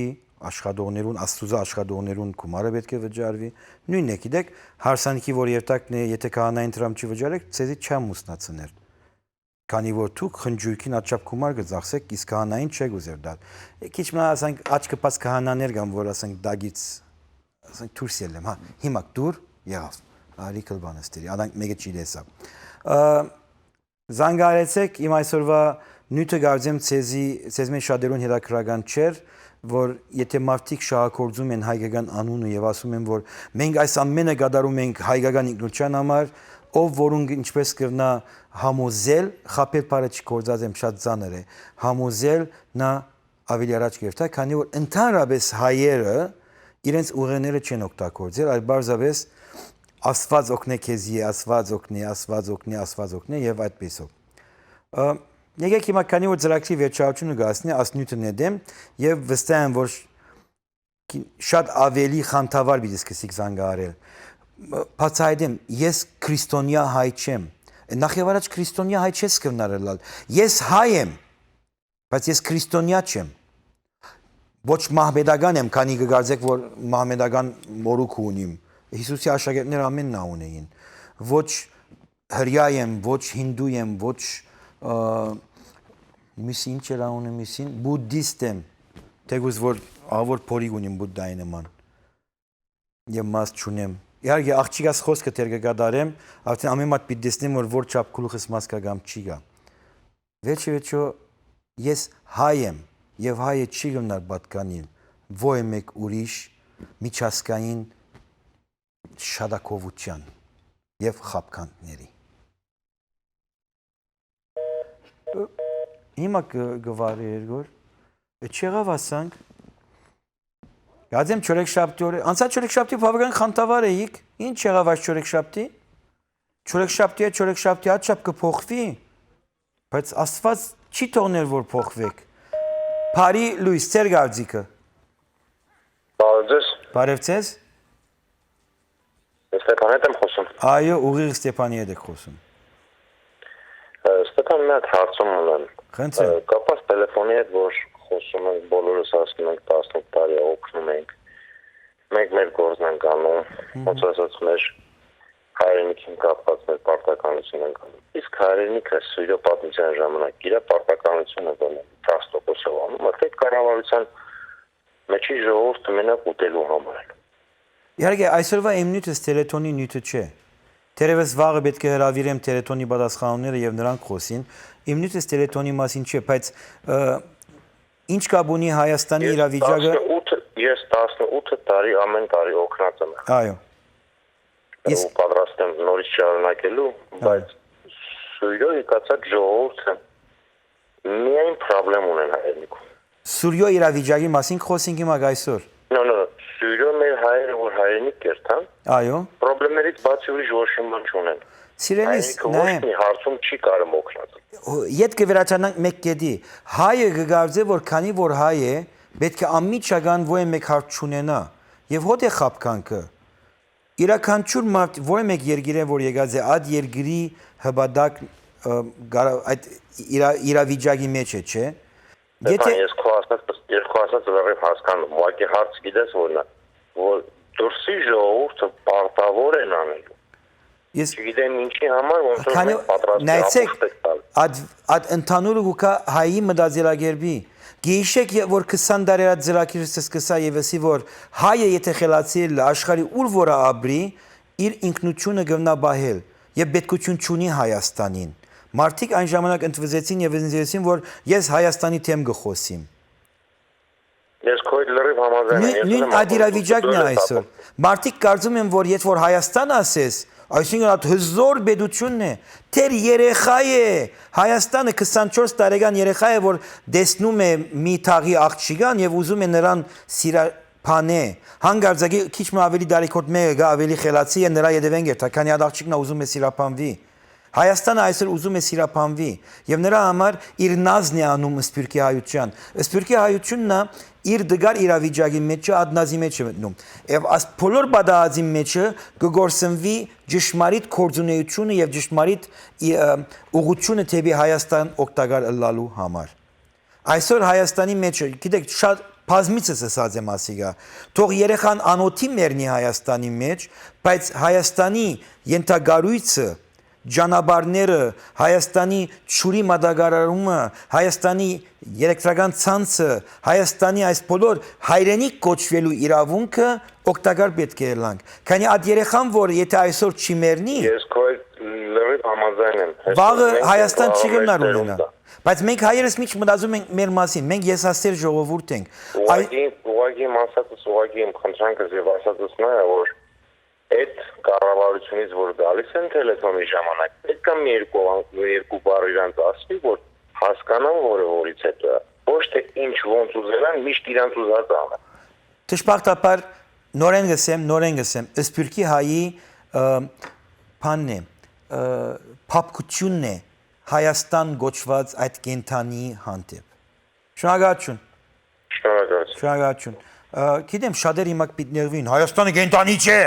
աշխատողներուն Աստուծո աշխատողներուն գումարը պետք է վճարվի նույնն է գիտեք հարսանիքի որ երթակն է եթե քահանային դրամ չի վճարեք ցեզի չեմ ուսնացներ քանի որ դուք խնջույքին աչափ գումար կձախսեք իսկ քահանային չեք ուզեր դալ քիչ մնա ասենք աչքը պաս քահանաներ կան որ ասենք դագից ասենք դուրս ելեմ հա հիմա դուր եղավ արիկլ բանստերի արանք մեկը չի լեսա զանգարեցեք իմ այսօրվա նյութը գարձեմ ցեզ մեն շատերուն հետաքրական չէր որ եթե մարդիկ շահագործում են հայկական անունը եւ ասում են որ մենք այս ամենը կատարում ենք հայկական ինքնության համար ով որոնք ինչպես կրնա համոզել խապել բարը չգործած եմ շատ ծանր է համոզել նա ավելի առաջ կերտա քանի որ ընդհանրապես հայերը իրենց ուղեները չեն օգտագործել այլ բարձրապես Աստված օգնե քեզի Աստված օգնի եւ այդպեսով եկեք հիմա քանի որ ծրագրի վերջավորությունը գասնի ասնյութը նետեմ եւ վստահ եմ որ շատ ավելի խանդավառ պիտի սկսեք զանգահարել բացահայտեմ, ես քրիստոնյա հայ չեմ։ Նախ եւ առաջ քրիստոնյա հայ չես կնարելալ։ Ես հայ եմ, բայց ես քրիստոնյա չեմ։ Ոչ մահմեդական եմ, քանի կգարձեք, որ մահմեդական մորուք ունիմ։ Հիսուսի աշակերտները ամենն ունեին։ Ոչ հրյա եմ, ոչ հինդու եմ, ոչ միսին ինչ էր անունը միսին, բուդդիստ եմ։ Թեգուզ որ ավոր փորիկ ունիմ բուդդայի նման։ Եմ մաս չունեմ։ Իհարկե աղջիկաս խոսքը թեր կգադարեմ, արդեն ամեն մատ պիտի տեսնեմ, որ չափ գլուխս մաս կա կամ չի գա։ Վերջո ես հայ եմ եւ հայը չի գնար պատկանիլ ոյ մեկ ուրիշ միջազգային շադակովության եւ խապկանների։ Հիմա գվարի երգոր չեղավ ասանք Գազեմ չորեքշաբթի օրը, անցած չորեքշաբթի բավական խանդավառ էիք, ինչ եղավ այս չորեքշաբթի։ Չորեքշաբթի աչափ կփոխվի, բայց Աստված չի թողնել որ փոխվեք։ Փարի լույս ծեր գարձիկը։ Բարև ձեզ։ Ստեփան հետ եմ խոսում։ Այո, ուղիղ Ստեփանի հետ եք խոսում։ Ստեփան, մի հատ հարցում ունեմ։ Խնդրեմ։ Կապված տելեֆոնի հետ, որ խոսում ենք, բոլորս ասում ենք 18 տարի օգնում ենք։ Մենք մեր գործն ենք անում, ոնց ասած մեր հայրենիքին կապված մեր պարտականություն ենք անում։ Իսկ հայրենիքը սիրո պատմության ժամանակ իր պարտականությունը դնում 10%-ով անում, որտեղ կառավարության մեջի ժողովուրդը մենակ ուտելու համար է։ Իհարկե այսօրվա իմ նյութս տելեթոնի նյութը չէ։ Թերևս վաղը պետք է հրավիրեմ տելեթոնի պատասխանողները եւ նրանք խոսին։ Իմ նյութս տելեթոնի մասին չէ, բայց ինչ կապ ունի Հայաստանի իրավիճակը։ Ես 18 տարի ամեն տարի օգնած եմ։ Այո։ Իսկ պատրաստ եմ նորից շարունակելու, բայց սույրո եկածած ժողովուրդը միայն խնդրեմ ունեն հայրենիքում։ Սուրյո իրավիճակի մասին խոսենք հիմա այսօր։ Սույրո մեր հայերը որ հայրենիք կերտան։ Այո։ Խնդրեմներից բացի ուրիշ ոչ մի չունեն։ Սիրելիս, նայեմ։ Մի հարցում չի կարող օգնել։ Ետ կվերացանանք մեկ կետի։ Հայը կգարձե որ քանի որ հայ է, պետք է անմիջական ոյ մեկ հարց չունենա։ Եվ հոտ է խապկանքը։ Իրականչուր մարդ ոյ մեկ երկիր է որ եկած է այդ երկրի հբադակ այդ իրավիճակի մեջ է, չէ։ Եթե ես քո ասած լրիվ հասկանում, ուղղակի հարց գիտես որն է, որ դուրսի ժողովուրդը պարտավոր են անելու։ Ես գիտեմ ինչի համար ոնց որ պատրաստ այդ ընդհանուր գուկա հայի մտածելակերպի գիշեք որ 20 տարի այդ ծրագիրը սկսա եւսի որ հայը եթե խելացել աշխարհի ուր որ ապրի իր ինքնությունը գտնաբահել եւ պետքություն չունի Հայաստանին մարդիկ այն ժամանակ ընդվզեցին եւ ինձ որ ես Հայաստանի թեմ գխոսիմ Ես քո հետ լրիվ համաձայն եմ նույն ադիրավիճակն է այսօր մարդիկ կարծում են որ եթե որ Հայաստան ասես այսինքն այդ հզոր բեդությունն է թեր երեխա է Հայաստանը 24 տարեկան երեխա է որ դեսնում է մի թաղի աղջիկան եւ ուզում է նրան սիրափանե հանգարձակի քիչ մ ավելի դարիքոտ մեկը ավելի խելացի է նրա յետևեն գերտա քանի այդ աղջիկն ուզում է սիրափանվի Հայաստանը այսօր ուզում է սիրափանվի եւ նրա համար իր նազն է անում սփյուռքի հայության սփյուռքի հայությունն է իր դգար իրավիճակի մեջ ադնազի մեջ մտնում եւ աս բոլոր բադահածի մեջ կգործնվի ճշմարիտ կորձունեությունը եւ ճշմարիտ ուղղությունը թեպի Հայաստան օգտակար ըլլալու համար այսօր Հայաստանի մեջ գիտեք շատ բազմիցս ասած եմ ասիգա թող երեխան անոթի մեռնի Հայաստանի մեջ բայց Հայաստանի ենթագարույցը Ջանաբարները Հայաստանի ճուրի մատակարարումը Հայաստանի երեքտրական ցանցը Հայաստանի այս բոլոր հայրենիք կոչվելու իրավունքը օգտակար պետք է լանք քանի այդ երեխան որ եթե այսօր չի մեռնի ես քո լրիվ համաձայն եմ վաղը Հայաստան չի գնար ունենա բայց մենք հայերս միջ մտածում ենք մեր մասին մենք եսասեր ժողովուրդ ենք ուղղակի մասածս իմ քննանքս եւ ասածս նա է որ այդ կառավարությունից որ գալիս են տելեֆոնի ժամանակ պետք է մի երկու բառ իրանց ասվի որ հասկանան որից հետո ոչ թե ինչ ոնց ուզելան միշտ իրանց ուզած անը Դժբախտաբար նորեն գսեմ սփյուռքի հայի բանն է փապկությունն է Հայաստան գոչված այդ կենթանի հանդեպ Շնորհակալություն գիտեմ շատեր հիմա պիտներվին Հայաստանը կենթանի չէ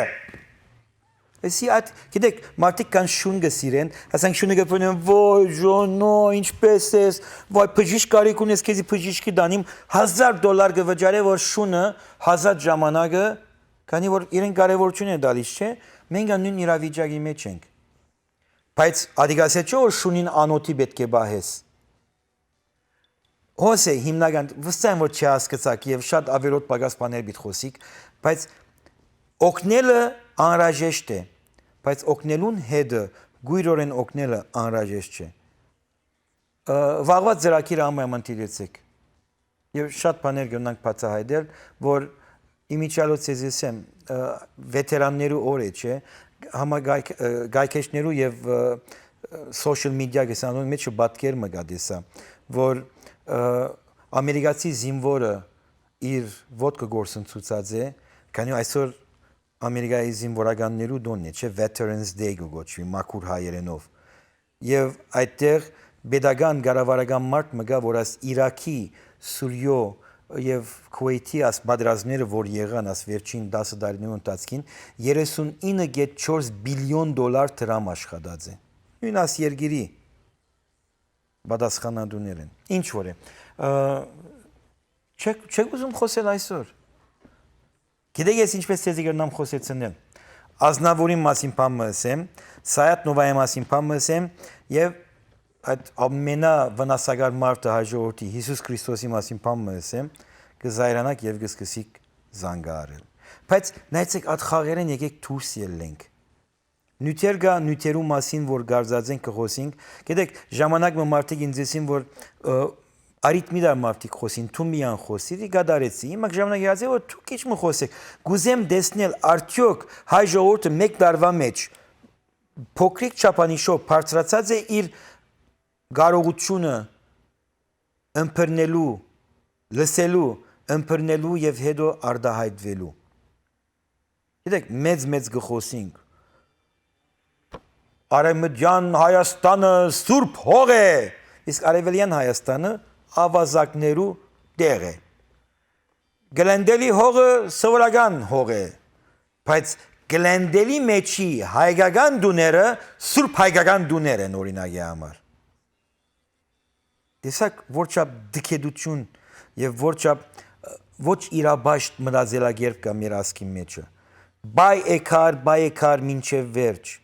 Էսի այդ գիտեք մարդիկ կան շուն գսիրեն, ասենք շունը գտնեն ոյ ժոնո ինչպես ես, ոյ բժիշկ կարիք ունես քեզի բժիշկի դանիմ $1000 կվճարե որ շունը 1000 ժամանակը քանի որ իրեն կարևորություն է դալիս չէ մենք նույն իրավիճակի մեջ ենք բայց ադիգասե չէ որ շունին անոթի պետք է բահես հոսե հիմնական վստահ եմ որ չհասկացաք եւ շատ ավերոտ պակաս բաներ պիտի խոսիկ բայց օգնելը անհրաժեշտ է բայց օգնելուն հետը գույրորեն օգնելը անհրաժեշտ չէ վաղված ծրագիրը ամեն տիրեցեք եւ շատ բաներ գնանք բացահայտել որ իմիջիալոց եմ վետերաններու օր է չէ համագայքեշներու եւ social media գեսանոն մեջ պատկեր մը գադեսա որ ամերիկացի զինվորը իր ոդկը գործընծուցած է քանի այսօր Ամերիկայի զինվորականներու դոնն է, չէ, Veterans Day գոչվի, մաքուր հայերենով։ Եվ այդտեղ pedagogan կառավարական մարդ մգա, որ աս Իրաքի, Սուրիո եւ Քուվեյթի աս պատերազմները, որ եղան աս վերջին 10 տարիներու ընթացքին, $39.4 բիլիոն դրամ աշխատած է։ Նույն աս երկիրի պատասխանատուներ են։ Ինչ որ է։ Չեք ուզում խոսել այսօր։ Գիտեք ես ինչպես ցեզի գտնամ խոսեցնել ազնավուրի մասին բան ասեմ Սայաթ Նովայի մասին բան ասեմ եւ այդ ամենավնասակար մարդը հաջորդի Հիսուս Քրիստոսի մասին բան ասեմ կզայրանաք եւ կսկսիկ զանգարել բայց նայեցեք այդ խաղերեն եկեք դուրս ելենք նյութեր գա նյութերու մասին որ գարձածենք կխոսենք գիտեք ժամանակը մարդիկ ինձ ասին որ Արիթմիդար մարդիկ խոսին, թու միան խոսիր, գադարեցի, հիմա ժամանակ եղած է, որ թու քիչ մը խոսեք, գուզեմ դեսնել արդյոք հայ ժողովուրդը մեկ տարվա մեջ փոքրիկ չափանիշով բարձրացած է իր կարողությունը ըմբռնելու, լսելու, ըմբռնելու եւ հետո արդահայտվելու։ Գիտեք, մեծ գխոսինք։ Արևմտյան Հայաստանը սուրբ հող է, իսկ արևելյան Հայաստանը ավազակներու տեղ է։ Գլենդելի հողը սովորական հող է, բայց գլենդելի մեջի հայկական դուները սուրբ հայկական դուներ են օրինակի համար։ Տեսակ որչափ դքեդություն եւ որչափ ոչ իրաբաշտ մտածելակերպ կա մեր ասքի մեջը։ Բայ եկար մինչև վերջ։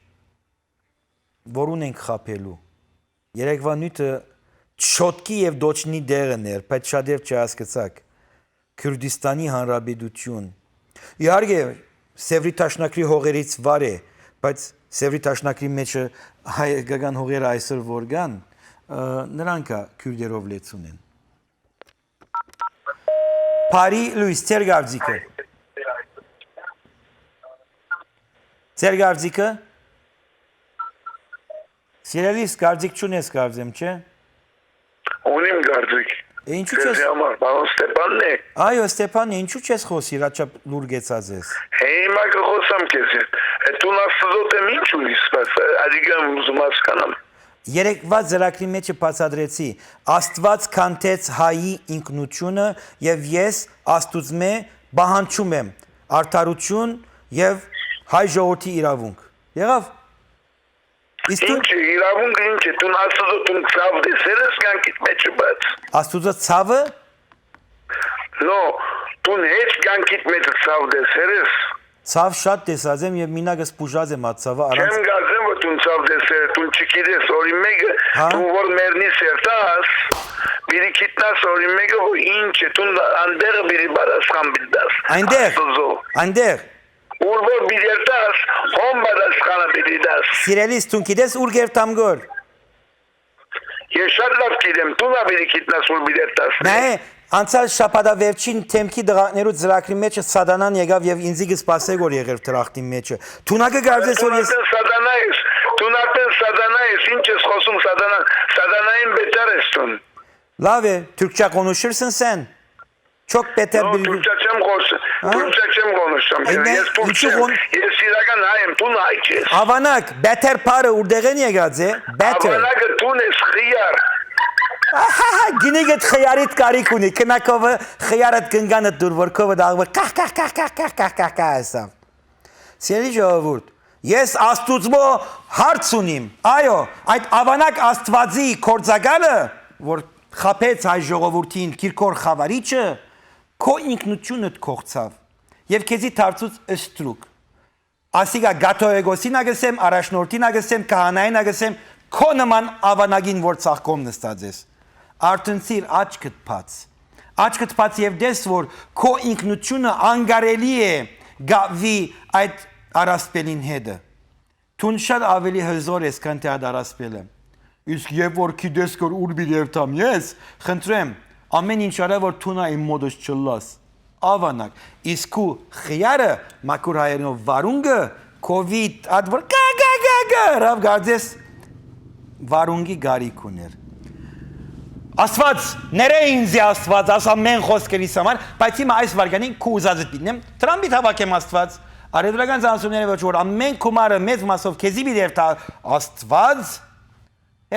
Որուն ենք խապելու։ Երեկվա նույնը Չոտկի եւ դոչնի դերն էր, բայց շատ դեր չհասկացաք։ Քուրդիստանի հանրապետություն։ Իհարկե, Սևրի տաշնակրի հողերից վար է, բայց Սևրի տաշնակրի մեջը հայկական հողերը այսօր որ կան, նրանք քուրդերով լեցուն են։ Փարի Լուիս Ցերգարձիկը։ Ցերգարձիկը։ Սիրելիս գարձիկ չունես կարծեմ, չէ՞։ Ունիմ գարձիկ։ Ինչու՞ չես։ Պարոն Ստեփանն է։ Այո, Ստեփան, ինչու՞ չես խոսի, հաճապ լուր գեցած ես։ Հիմա կխոսամ քեզ։ Դու աստծոտ եմ ինչու իսպես, ադիգամ ուզում հասկանամ։ Երեկվա ծրագրի մեջ բացատրեցի, Աստված քանթեց հայի ինքնությունը եւ ես Աստուծմե բահանջում եմ արդարություն եւ հայ ժողովրդի իրավունք։ Եղավ։ Ինչ իրավունք ինչ է, դու աստծոտ ցավ դեսերես կյանքիդ մեջ բաց։ Աստուծո ցավը։ No, դու heç կյանքիդ մեջ ցավ դեսերես։ Ցավ շատ տեսած եմ եւ մինագս բուժած եմ այդ ցավը առանց։ Չեմ գազեմ որ դու ցավ դեսեր, դու չգիտես օրի մեկը, դու որ մերնի սերտաս, բիրի քիտնաս օրի մեկը որ ինչ է, դու անդերը բիրի բարասխան բիդաս։ Այնտեղ։ Ուր որ բիդերտաս, հոմ բարասխանը բիդաս։ Սիրելիս, դու գիտես ուր գերտամ գոր։ Ես շատ լավ գիտեմ, դու նա բիրի քիտնաս ուր բիդերտաս։ Նայ, անցյալ շաբաթավերջին թեմքի դղակներու ծրագրի մեջ Սադանան եկավ եւ ինձի գսպասե որ եղեր դրախտի մեջը։ Թունակը գարձես որ ես Սադանա ես, ինչ ես խոսում Սադանային բետար ես տուն։ Լավ է, türkçe konuşursun sen. Çok beter bir... Türkçe չեմ konuşsam. Ես Türkçem. Ես իրական հայ եմ, տուն հայ չես։ Avanak, beter para ուրդեղեն եկած է, beter։ Avanak տուն ես խիար։ Գինեգդ խիարիտ կարիք ունի, կնակովը խիարդ կնգանդ դուր, որ կովը դաղվը կախ ասավ։ Սիրելի ժողովուրդ, Ես Աստուծո հարց ունիմ։ Այո, այդ ավանակ Աստվածի կորձակալը, որ խապեց հայ ժողովրդին քիրքոր խավարիչը, քո ինքնությունդ կողցավ եւ քեզի դարձուց ըստրուկ։ Ասիգա գաթոեգոսին ագսեմ, առաջնորդին ագսեմ, քահանային ագսեմ, քո նման ավանագին որ ցաղկոմ նստած ես։ Արտնցիր աչքդ բաց։ Աչքդ բաց եւ դես որ քո ինքնությունը անգարելի է գավի այդ արասպելին հետը։ Թուն շատ ավելի հզոր ես, քան թե այդ արասպելը։ Իսկ երբ որ գիտես որ ուր մի երթամ ես, խնդրեմ, ամեն ինչ արա որ թունա իմ մոդս չլաս։ Ավանակ, իսկ ու խիարը մակուր հայերենով վարունգը, կովիդ, այդ որ ռավ գարձես վարունգի գարիք ուներ։ Աստված, ները ինձի Աստված, ասա մեն խոսքերիս համար, բայց հիմա այս վարգանին քու ուզածդ պիտնեմ, Թրամփի հավաքեմ Աստված, արևելական ցանցումները ոչ որ ամեն կոմարը մեծ մասով քեզի մի դերթա Աստված,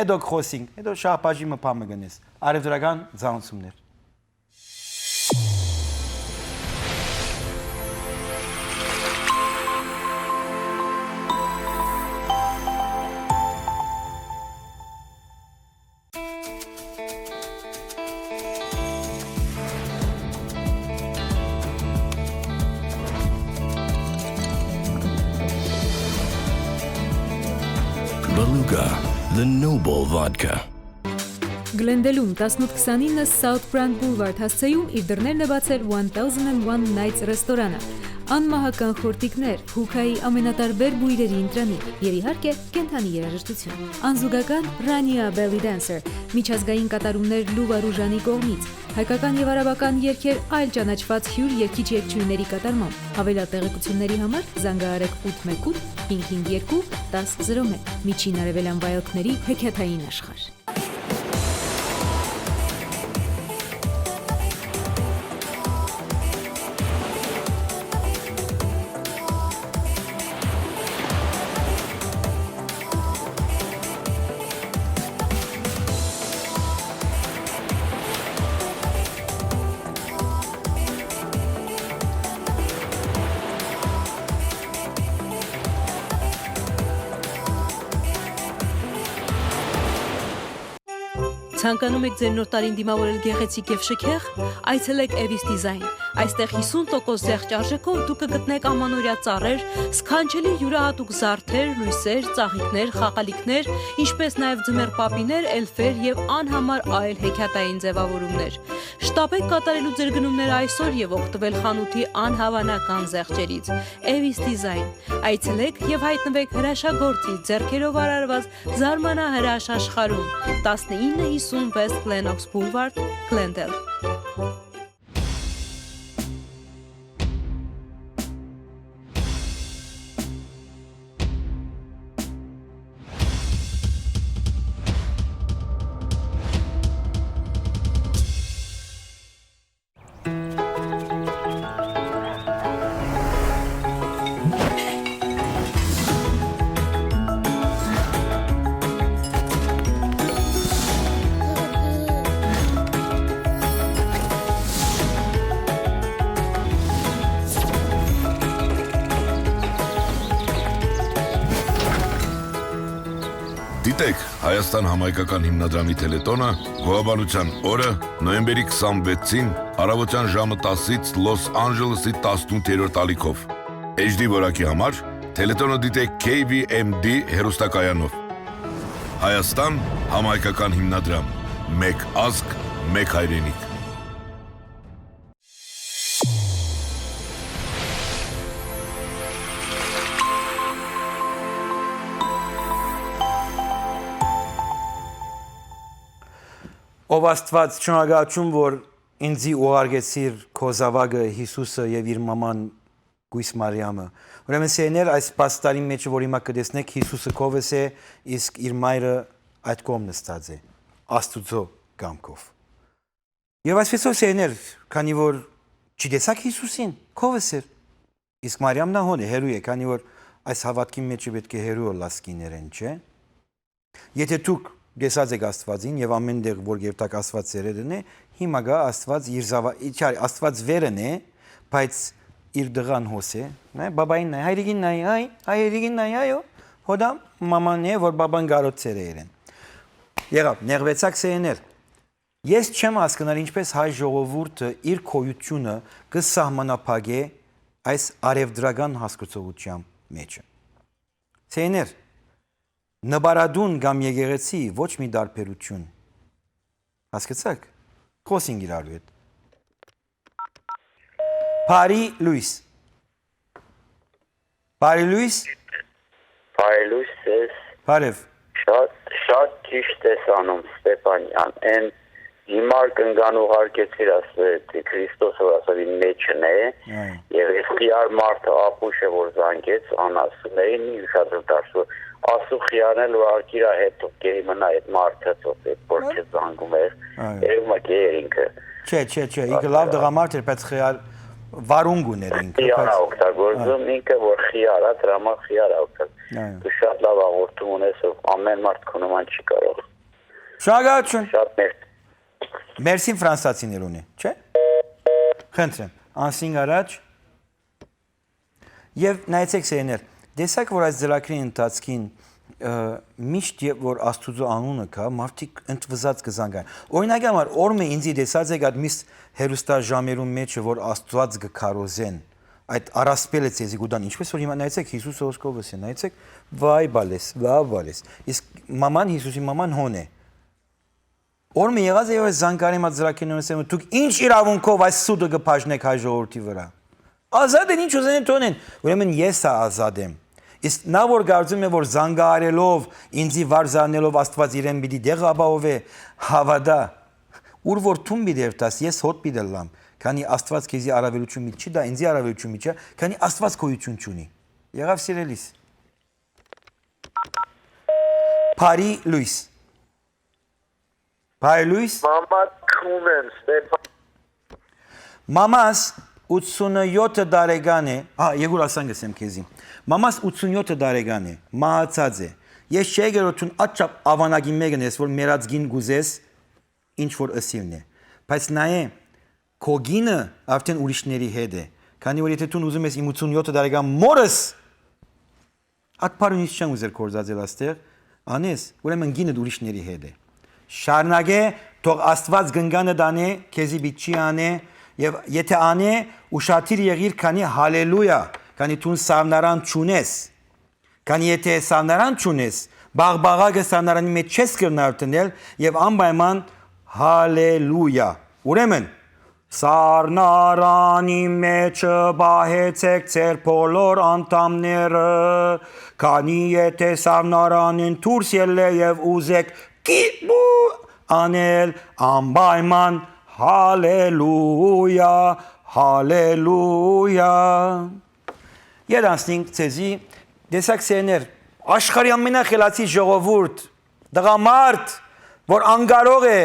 հետո խոսինք, հետո շահպաժի մփամը գնես, արևելական ցանցումներ։ Beluga, the noble vodka. Գլենդելում 1829 South Brand Boulevard հասցեում իր դռներն է բացել 1001 Nights ռեստորանը։ Անմահական խորտիկներ, հուքայի ամենատարբեր բույրերի ընտրանիք եւ իհարկե կենթանի երաժշտություն։ Անզուգական Rania Belly Dancer, միջազգային կատարումներ Լուվա Ռուժանի կողմից, հայկական եւ արաբական երգեր այլ ճանաչված հյուր երգիչ երգչուհիների կատարմամբ։ Հավելյալ տեղեկությունների համար զանգահարեք 818 552 1001։ Միջին արևելյան վայելքների հեքիաթային աշխարհ։ Ցանկանում եք ձեր նոր տարին դիմավորել գեղեցիկ եւ շքեղ, այցելեք Evis Design։ Այստեղ 50% զեղչ արժեքով դուք կգտնեք ամանորյա ծառեր, սքանչելի յուրահատուկ զարդեր, լույսեր, ծաղիկներ, խաղալիքներ, ինչպես նաեւ ձմեռ պապիներ, էլֆեր եւ անհամար այլ հեքիաթային ձևավորումներ։ Շտապեք կատարելու ձեր գնումները այսօր եւ օգտվել խանութի անհավանական զեղչերից։ Evis Design։ Այցելեք եւ հայտնվեք հրաշագործի ձեռքերով արարված զարմանահրաշ աշխարհում 1950 West Glenox Boulevard, Glendale։ Դիտեք Հայաստան համայնքական հիմնադրամի տելետոնը գոհաբանության օրը նոյեմբերի 26-ին առավոտյան ժամը 10-ից Լոս Անջելեսի 18-րդ ալիքով։ HD որակի համար տելետոնը դիտեք KVMD հեռուստակայանով։ Հայաստան համայնքական հիմնադրամ, մեկ ազգ, մեկ հայրենիք։ Ով Աստված շնորհակալություն, որ ինձի ուղարկեցիր քո զավակը Հիսուսը եւ իր մաման Գույս Մարիամը։ Ուրեմն սեներ այս պաստարի մեջ որ հիմա կտեսնեք Հիսուսը քովս է, իսկ իր մայրը այդ կողմ նստած է, Աստուծո կամքով։ Եվ այսպեսով սեներ, քանի որ չտեսակ Հիսուսին, քովս էր, իսկ Մարիամն հոն է, հերու է, քանի որ այս հավատքի մեջ պետք է հերու լասկիներեն, չէ։ Եթե դուք Գեսած եք Աստվածին եւ ամեն դեղ որ երթակ Աստված սերերն է, հիմա գա Աստված իր Աստված վերն է, բայց իր դղան հոսե, նայ բաբային նայ, հայրիկին նայ, հայրիկին նայ, այո, հոդամ մաման է, որ բաբան գարոցեր է իրեն։ Եղավ, նեղվեցակ սեներ։ Ես չեմ հասկնալ ինչպես հայ ժողովուրդը իր քոյությունը կսահմանափակե այս արևդրական հասկացողության մեջը։ Սեներ, նբարադուն կամ եկեղեցի ոչ մի դարբերություն։ Հասկացաք։ Խոսենք իրարու հետ։ Բարի լույս։ Բարի լույս։ Բարի լույս ես։ Բարև։ Շատ ճիշտ ես անում Ստեփանյան։ Այն հիմար կնգան ուղարկեցիր ասել Քրիստոսը ասել մեջն է։ Եվ ես խիար մարդը ապուշը որ զանգեց անասուներին ուշադրում դարձու ասու խիանել ու արկիրա հետ կերի մնա այդ մարդը որ չէ զանգում էր։ Երևում է ինքը։ Չէ, ինքը լավ դղամարդ էր, բայց խիար վարունգ ուներ ինքը։ Խիարա օգտագործում ինքը որ խիարա, դրամա խիարա օգտագործում։ Դու շատ լավ աղորդում ունես, ամեն մարդ քո նման չի կարող։ Շնորհակալություն։ Շատ մերսի։ Մերսին ֆրանսացիներուն է, չէ՞։ Խնդրեմ, անսին առաջ։ Եվ նայեցեք սերներ, տեսակ որ այս ծրագրի ընթացքին միշտ որ Աստուծո անունը կա, մարդիկ ընդվզած կզանգան։ Օրինակ համար օրմե ինձի տեսած եք այդ միշտ հերոստաժամերում մեջը որ Աստված կքարոզեն։ Այդ առասպելը ցեզի գուտան, ինչպես որ հիմա նայեցեք Հիսուսը ոսկովս է, նայեցեք, վայ բալես։ Իսկ մաման Հիսուսի մաման հոն է։ Օրմե եղած է որ զանգարի մա ծրագրին ունեցեմ, դուք ինչ իրավունքով այս սուդը կփաժնեք հայ ժողովրդի վրա։ Ազատ են ինչ ուզեն թողնեն, ուրեմն ես ազատ եմ։ Իսկ նա որ կարծում է որ զանգարելով, ինձի վարզանելով Աստված իրեն պիտի դեղ ապահովե, հավատա, ուր որ թուն պիտի երթաս, ես հոտ պիտի լամ, քանի Աստված քեզի առավելություն մի չի, դա ինձի առավելություն մի չի, քանի Աստված գոյություն չունի։ Եղավ սիրելիս։ Բարի լույս։ Բարի լույս։ Մամա քունեմ Ստեփան։ Մամաս 87 տարեկան է, Եգուր ասան գսեմ քեզի։ Մամաս 87 տարեկան է, մահացած է։ Ես չէի գերոթուն աչապ ավանագին մեկն ես, որ մերածգին գուզես, ինչ որ ըսիվն է։ Բայց նայե, քո գինը արդեն ուրիշների հետ է։ Քանի որ եթե դու ուզում ես իմ 87 տարեկան մորս, ատփարունից չեմ ուզեր կորզածել աստեղ, անես, ուրեմն գինը ուրիշների հետ է։ Շարնագե, թող Աստված գնգանը դանե, քեզի բիչի անե, եւ եթե անե, ուշադիր եղիր, քանի հալելույա, քանի դու սավնարան չունես։ Քանի եթե սավնարան չունես, բաղբաղակը սավնարանի մեջ չես կրնար տնել եւ անպայման հալելույա։ Ուրեմն Սառնարանի մեջը բահեցեք ձեր բոլոր անդամները, քանի եթե սառնարանին դուրս ելե եւ ուզեք կիպու անել անպայման հալելույա, հալելույա։ Երանցնինք ցեզի տեսակ սերներ, աշխարհի ամենախելացի ժողովուրդ, դղամարդ, որ անկարող է,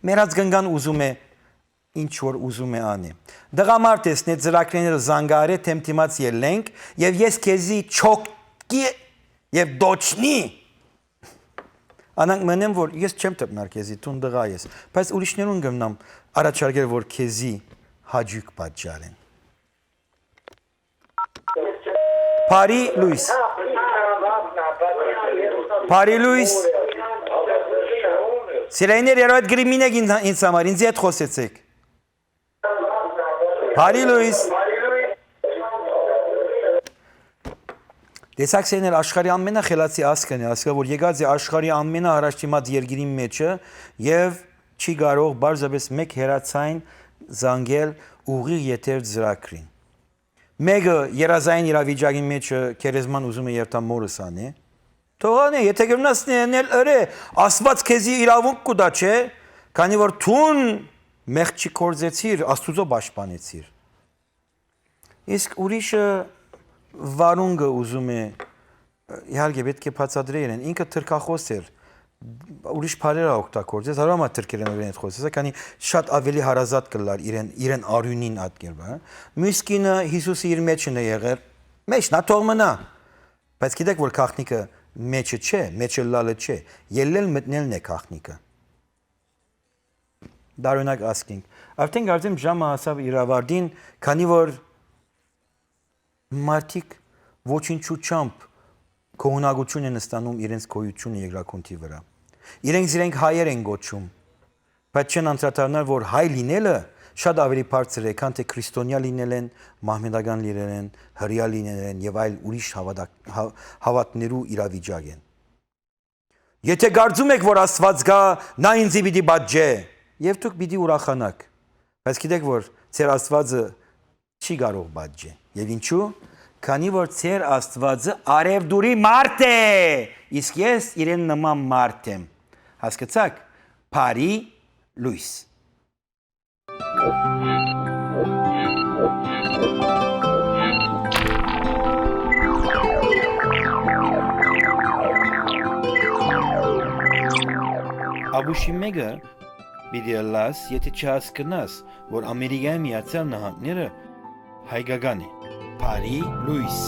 մերած գնգան ուզում է ինչ որ ուզում է անի։ Դղամարդ ես նետ ծրագրերը զանգարե թեմթիմաց ելենք եւ ես քեզի չոկի եւ դոչնի անանք մենեմ որ ես չեմ տպնար քեզի տուն դղա ես բայց ուրիշներուն գտնամ առաջարկել որ քեզի հաջիկ պատճառեն Բարի լույս Բարի լույս Սիրայիներ երոյդ գրիմինեք ինձ համար ինձ հետ խոսեցեք Բարի լույս Տեսակ սեներ աշխարհի ամենախելացի ազգն է, ասկա որ եկած է աշխարհի ամենահարաշտիմաց երկրի մեջը եւ չի կարող բարձրապես մեկ հերացային զանգել ուղիղ եթեր ծրագրին։ Մեկը երազային իրավիճակի մեջը քերեզման ուզում է երթա մորս անի։ Թողանե, եթե գնացնել ըրե, Աստված քեզի իրավունք կուտա, չէ, քանի որ թուն մեղք չկործեցիր, Աստուծո պաշտպանեցիր։ Իսկ ուրիշը վարունգը ուզում է իհարկե պետք է բացատրել են ինքը թրքախոս էր ուրիշ բարերը օգտագործեց հարամա թրքերեն իրեն հետ խոսեցա քանի շատ ավելի հարազատ կլար իրեն արյունին ատկերբա մյուսկինը Հիսուսի իր մեջն է եղել մեջն աթող մնա բայց գիտեք որ քախնիկը մեջը չէ մեջը լալը չէ ելնել մտնելն է քախնիկը դարոնակ ասկինք արդեն կարծեմ ժամը հասավ իրավարդին քանի որ մարդիկ ոչինչությամբ կողոնակություն են ստանում իրենց գոյությունը երկրակոնթի վրա։ Իրենք հայեր են գոչում, բայց չեն անդրադառնալ, որ հայ լինելը շատ ավելի բարձր է, քան թե քրիստոնյա լինել են, մահմեդական լինել են, հրեա լինել են եւ այլ ուրիշ հավատներու իրավիճակ են։ Եթե կարծում եք, որ Աստված գա, նա ինձ պիտի բաժե, եւ դուք պիտի ուրախանաք, բայց գիտեք, որ ձեր Աստվածը չի կարող բաժե։ Եվ ինչու՞։ Քանի որ ձեր Աստվածը արևդուրի մարդ է, իսկ ես իրեն նման մարդ եմ։ Հասկացաք։ Բարի լույս։ Աբուշի մեկը պիտի լաս, եթե չհասկնաս, որ Ամերիկայի Միացյալ Նահանգները հայկական է։ Բարի լույս։